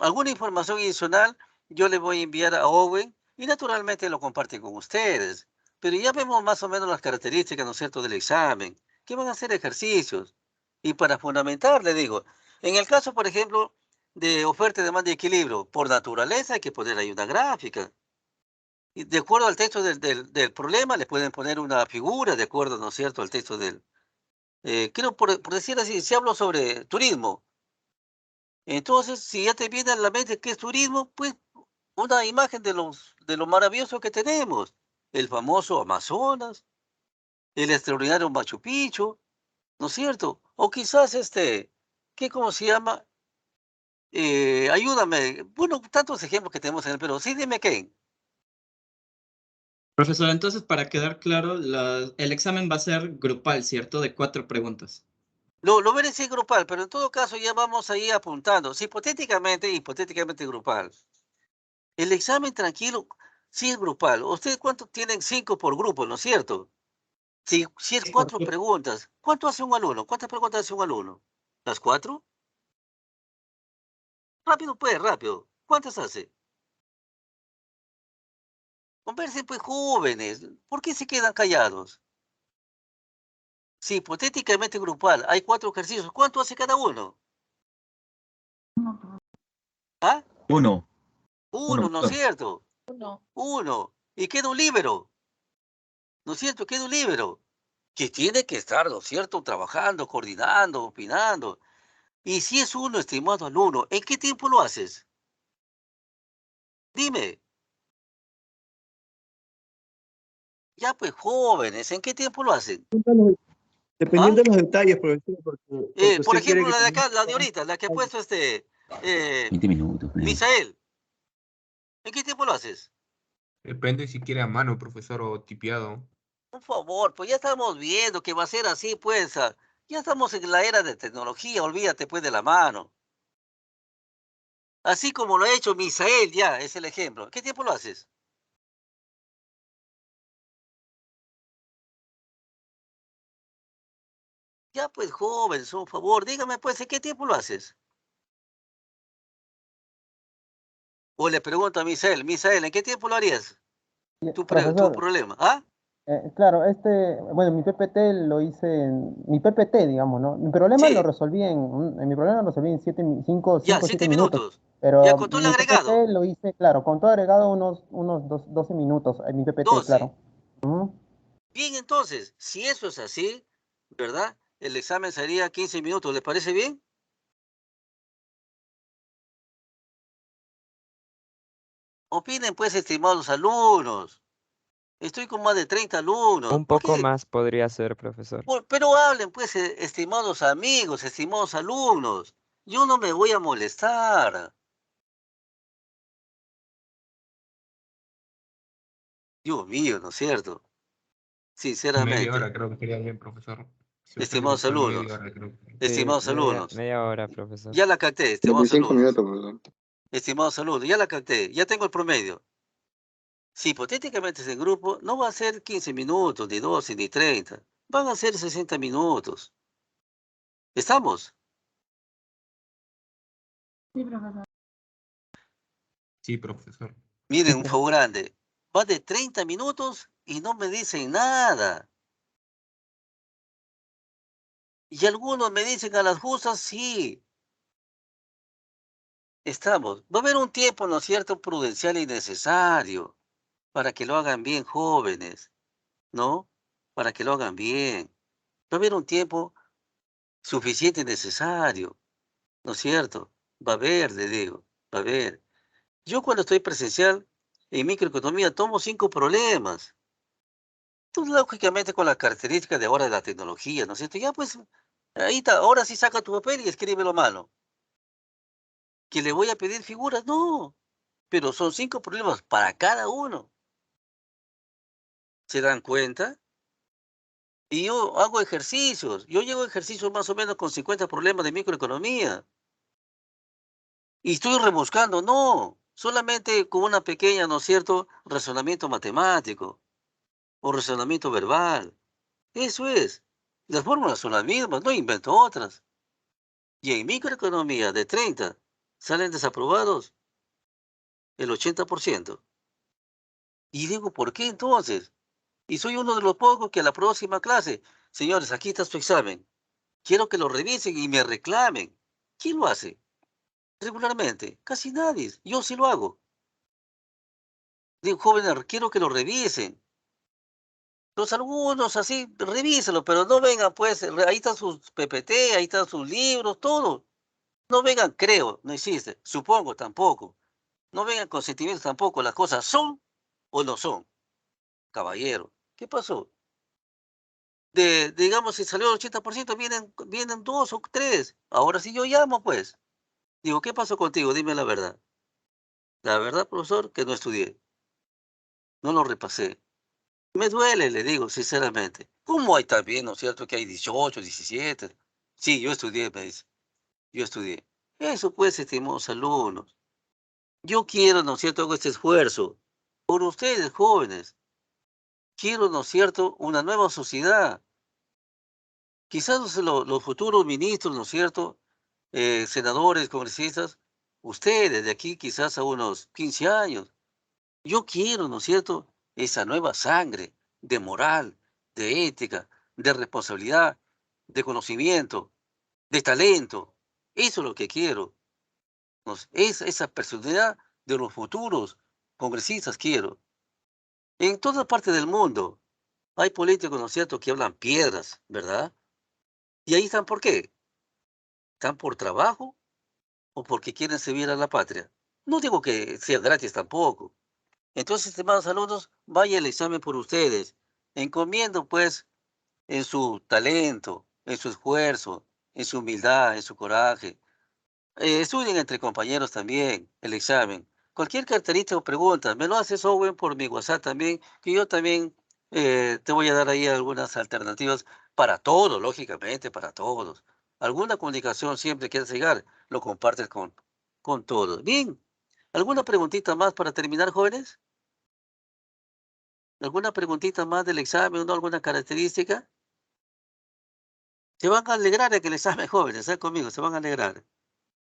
[SPEAKER 1] Alguna información adicional yo le voy a enviar a Owen y naturalmente lo comparte con ustedes. Pero ya vemos más o menos las características, ¿no es cierto?, del examen, que van a hacer ejercicios. Y para fundamentar, le digo, en el caso, por ejemplo, de oferta, demanda y equilibrio, por naturaleza hay que poner ahí una gráfica. Y de acuerdo al texto del problema, le pueden poner una figura, de acuerdo, ¿no es cierto?, al texto creo, por decir así, si hablo sobre turismo, entonces, si ya te viene a la mente qué es turismo, pues una imagen de lo maravilloso que tenemos, el famoso Amazonas, el extraordinario Machu Picchu, ¿no es cierto? O quizás ¿cómo se llama? Ayúdame, bueno, tantos ejemplos que tenemos en el Perú, sí, dime qué.
[SPEAKER 3] Profesor, entonces para quedar claro, el examen va a ser grupal, ¿cierto? De 4 preguntas.
[SPEAKER 1] Lo veré si es grupal, pero en todo caso ya vamos ahí apuntando, sí, hipotéticamente grupal. El examen tranquilo, sí es grupal. ¿Usted cuánto tienen 5 por grupo, no es cierto? Si es
[SPEAKER 3] Sí,
[SPEAKER 1] 4 preguntas, ¿cuánto hace un alumno? ¿Cuántas preguntas hace un alumno? ¿Las 4? Rápido pues, rápido. ¿Cuántas hace? Conversen pues, jóvenes. ¿Por qué se quedan callados? Si hipotéticamente grupal hay 4 ejercicios, ¿cuánto hace cada uno? ¿Ah?
[SPEAKER 12] Uno,
[SPEAKER 1] 1, ¿no es
[SPEAKER 12] profesor.
[SPEAKER 1] cierto?
[SPEAKER 10] No.
[SPEAKER 1] 1. Y queda un líbero, ¿no es cierto? Queda un líbero que tiene que estar, ¿no es cierto?, trabajando, coordinando, opinando. Y si es uno, estimado alumno, ¿en qué tiempo lo haces? Dime. Ya pues, jóvenes, ¿en qué tiempo lo hacen? ¿Ah?
[SPEAKER 13] Dependiendo de los detalles, profesor, porque
[SPEAKER 1] Por
[SPEAKER 13] usted quiere
[SPEAKER 1] ejemplo,
[SPEAKER 13] que
[SPEAKER 1] la de
[SPEAKER 13] también...
[SPEAKER 1] acá, la de ahorita, la que ha puesto
[SPEAKER 12] 20 minutos.
[SPEAKER 1] Misael. ¿En qué tiempo lo haces?
[SPEAKER 14] Depende si quiere a mano, profesor, o tipeado.
[SPEAKER 1] Por favor, pues ya estamos viendo que va a ser así, pues. Ya estamos en la era de tecnología, olvídate pues de la mano. Así como lo ha hecho Misael, ya, es el ejemplo. ¿En qué tiempo lo haces? Ya pues, jóvenes, por favor, dígame pues, ¿en qué tiempo lo haces? O le pregunto a Misael, ¿en qué tiempo lo harías? Tu
[SPEAKER 11] Profesor,
[SPEAKER 1] problema, ¿ah?
[SPEAKER 11] claro, bueno, mi PPT lo hice mi PPT, digamos, ¿no? Mi problema lo
[SPEAKER 1] Sí,
[SPEAKER 11] resolví mi problema lo resolví en 5
[SPEAKER 1] ya,
[SPEAKER 11] o 7
[SPEAKER 1] 7
[SPEAKER 11] minutos,
[SPEAKER 1] minutos. Ya
[SPEAKER 11] pero
[SPEAKER 1] con todo el
[SPEAKER 11] mi
[SPEAKER 1] agregado,
[SPEAKER 11] PPT lo hice, claro, con todo agregado unos 12 minutos, en mi PPT,
[SPEAKER 1] 12.
[SPEAKER 11] claro. Ujú.
[SPEAKER 1] Bien, entonces, si eso es así, ¿verdad? El examen sería 15 minutos, ¿le parece bien? Opinen pues, estimados alumnos. Estoy con más de 30 alumnos.
[SPEAKER 15] Un
[SPEAKER 1] ¿Por
[SPEAKER 15] poco
[SPEAKER 1] qué?
[SPEAKER 15] más podría ser, profesor.
[SPEAKER 1] Pero hablen pues, estimados amigos, estimados alumnos. Yo no me voy a molestar. Dios mío, ¿no es cierto?
[SPEAKER 14] Media
[SPEAKER 1] Sinceramente,
[SPEAKER 14] hora creo que sería bien, profesor. Si usted le
[SPEAKER 1] estimados
[SPEAKER 14] gusta media
[SPEAKER 1] alumnos,
[SPEAKER 14] hora, creo que...
[SPEAKER 15] Sí,
[SPEAKER 1] estimados alumnos.
[SPEAKER 15] media hora, profesor.
[SPEAKER 1] Ya la capté, estimados
[SPEAKER 9] 25
[SPEAKER 1] alumnos.
[SPEAKER 9] minutos, profesor.
[SPEAKER 1] Estimados alumnos, ya la capté, ya tengo el promedio. Si hipotéticamente es en grupo, no va a ser 15 minutos, ni 12, ni 30. Van a ser 60 minutos. ¿Estamos?
[SPEAKER 6] Sí, profesor.
[SPEAKER 14] Sí, profesor.
[SPEAKER 1] Miren, un favor grande. Va de 30 minutos y no me dicen nada. Y algunos me dicen a las justas, sí. Estamos. Va a haber un tiempo, ¿no es cierto?, prudencial y necesario para que lo hagan bien jóvenes, ¿no? Para que lo hagan bien. Va a haber un tiempo suficiente y necesario, ¿no es cierto? Va a haber, le digo, va a haber. Yo cuando estoy presencial en microeconomía tomo 5 problemas. Entonces, lógicamente, con la característica de ahora de la tecnología, ¿no es cierto? Ya pues, ahí está, ahora sí saca tu papel y escríbelo a mano. ¿Que le voy a pedir figuras? No, pero son 5 problemas para cada uno. ¿Se dan cuenta? Y yo hago ejercicios. Yo llevo ejercicios más o menos con 50 problemas de microeconomía. Y estoy rebuscando, no, solamente con una pequeña, ¿no es cierto?, razonamiento matemático o razonamiento verbal. Eso es. Las fórmulas son las mismas, no invento otras. Y en microeconomía de 30 salen desaprobados el 80%. Y digo, ¿por qué entonces? Y soy uno de los pocos que a la próxima clase, señores, aquí está su examen. Quiero que lo revisen y me reclamen. ¿Quién lo hace? Regularmente, casi nadie. Yo sí lo hago. Digo, jóvenes, quiero que lo revisen. Los algunos así, revísenlo, pero no vengan, pues, ahí están sus PPT, ahí están sus libros, todo. No vengan, creo, no existe. Supongo, tampoco. No vengan con sentimientos tampoco. Las cosas son o no son. Caballero, ¿qué pasó? Digamos, si salió el 80%, vienen 2 o 3. Ahora sí yo llamo, pues. Digo, ¿qué pasó contigo? Dime la verdad. La verdad, profesor, que no estudié. No lo repasé. Me duele, le digo, sinceramente. ¿Cómo hay también, no es cierto, que hay 18, 17? Sí, yo estudié, me dice. Yo estudié. Eso pues, estimados alumnos. Yo quiero, ¿no es cierto?, hago este esfuerzo por ustedes, jóvenes. Quiero, ¿no es cierto?, una nueva sociedad. Quizás los futuros ministros, ¿no es cierto?, senadores, congresistas, ustedes de aquí quizás a unos 15 años. Yo quiero, ¿no es cierto?, esa nueva sangre de moral, de ética, de responsabilidad, de conocimiento, de talento. Eso es lo que quiero. Esa personalidad de los futuros congresistas quiero. En toda parte del mundo hay políticos, ¿no es cierto?, que hablan piedras, ¿verdad? Y ahí están, ¿por qué? ¿Están por trabajo o porque quieren servir a la patria? No digo que sea gratis tampoco. Entonces, estimados alumnos, vaya el examen por ustedes. Encomiendo, pues, en su talento, en su esfuerzo, en su humildad, en su coraje. Estudien entre compañeros también el examen. Cualquier carterita o pregunta, me lo haces, Owen, por mi WhatsApp también, que yo también te voy a dar ahí algunas alternativas para todos, lógicamente, para todos. Alguna comunicación siempre que llegar, lo compartes con todos. Bien, ¿alguna preguntita más para terminar, jóvenes? ¿Alguna preguntita más del examen, no? ¿Alguna característica? Se van a alegrar de que el examen, jóvenes, están conmigo, se van a alegrar.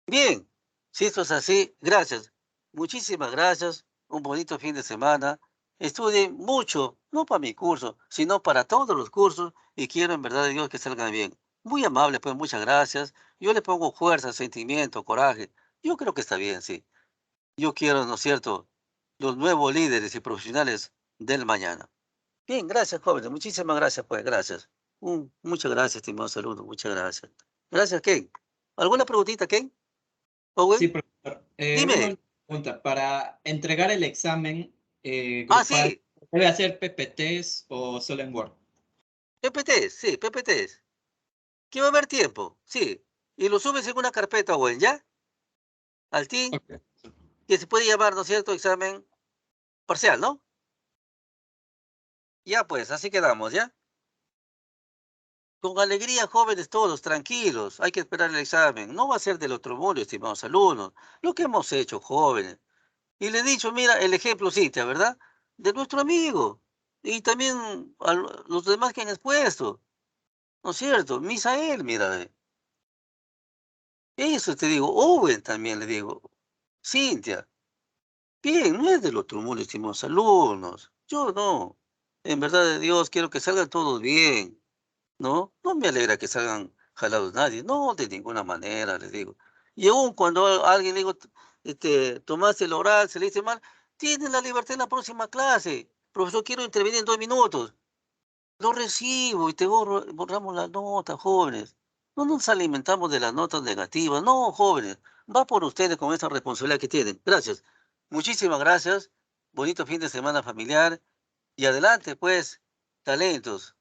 [SPEAKER 1] Bien, si esto es así, gracias. Muchísimas gracias. Un bonito fin de semana. Estudien mucho, no para mi curso, sino para todos los cursos y quiero en verdad de Dios que salgan bien. Muy amable, pues muchas gracias. Yo le pongo fuerza, sentimiento, coraje. Yo creo que está bien, sí. Yo quiero, ¿no es cierto?, los nuevos líderes y profesionales del mañana. Bien, gracias, jóvenes. Muchísimas gracias, pues, gracias. Muchas gracias, estimado saludo. Muchas gracias. Gracias, Ken. ¿Alguna preguntita, Ken? Owen,
[SPEAKER 3] Sí, profesor. Una
[SPEAKER 1] dime.
[SPEAKER 3] pregunta. Para entregar el examen
[SPEAKER 1] Ah,
[SPEAKER 3] grupal,
[SPEAKER 1] sí,
[SPEAKER 3] ¿debe hacer PPTs o solo en Word?
[SPEAKER 1] PPTs, sí, PPTs. ¿Que va a haber tiempo? Sí. Y lo subes en una carpeta, Owen, ¿ya? Al team,
[SPEAKER 3] Ok.
[SPEAKER 1] que se puede llamar, ¿no es cierto?, examen parcial, ¿no? Ya, pues, así quedamos, ¿ya? Con alegría, jóvenes todos, tranquilos. Hay que esperar el examen. No va a ser del otro mundo, estimados alumnos. Lo que hemos hecho, jóvenes. Y le he dicho, mira, el ejemplo Cintia, ¿verdad? de nuestro amigo. Y también a los demás que han expuesto. ¿No es cierto? Misael, mira. Eso te digo. Owen también le digo. Cintia. Bien, no es del otro mundo, estimados alumnos. Yo no. En verdad de Dios quiero que salgan todos bien. ¿No? No me alegra que salgan jalados nadie. No, de ninguna manera, les digo. Y aún cuando a alguien le digo, tomaste el oral, se le dice mal, tienen la libertad en la próxima clase. Profesor, quiero intervenir en 2 minutos. Lo recibo y te borramos la nota, jóvenes. No nos alimentamos de las notas negativas. No, jóvenes. Va por ustedes con esa responsabilidad que tienen. Gracias. Muchísimas gracias. Bonito fin de semana familiar. Y adelante, pues, talentos.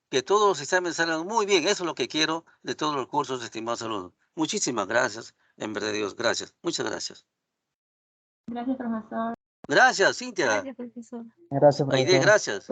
[SPEAKER 1] Que todos los exámenes salgan muy bien. Eso es lo que quiero de todos los cursos, estimados alumnos. Muchísimas gracias. En verdad, Dios, gracias. Muchas gracias.
[SPEAKER 6] Gracias, profesor.
[SPEAKER 1] Gracias, Cintia.
[SPEAKER 8] Gracias, profesor.
[SPEAKER 11] Gracias,
[SPEAKER 1] Aide,
[SPEAKER 11] profesor.
[SPEAKER 1] gracias.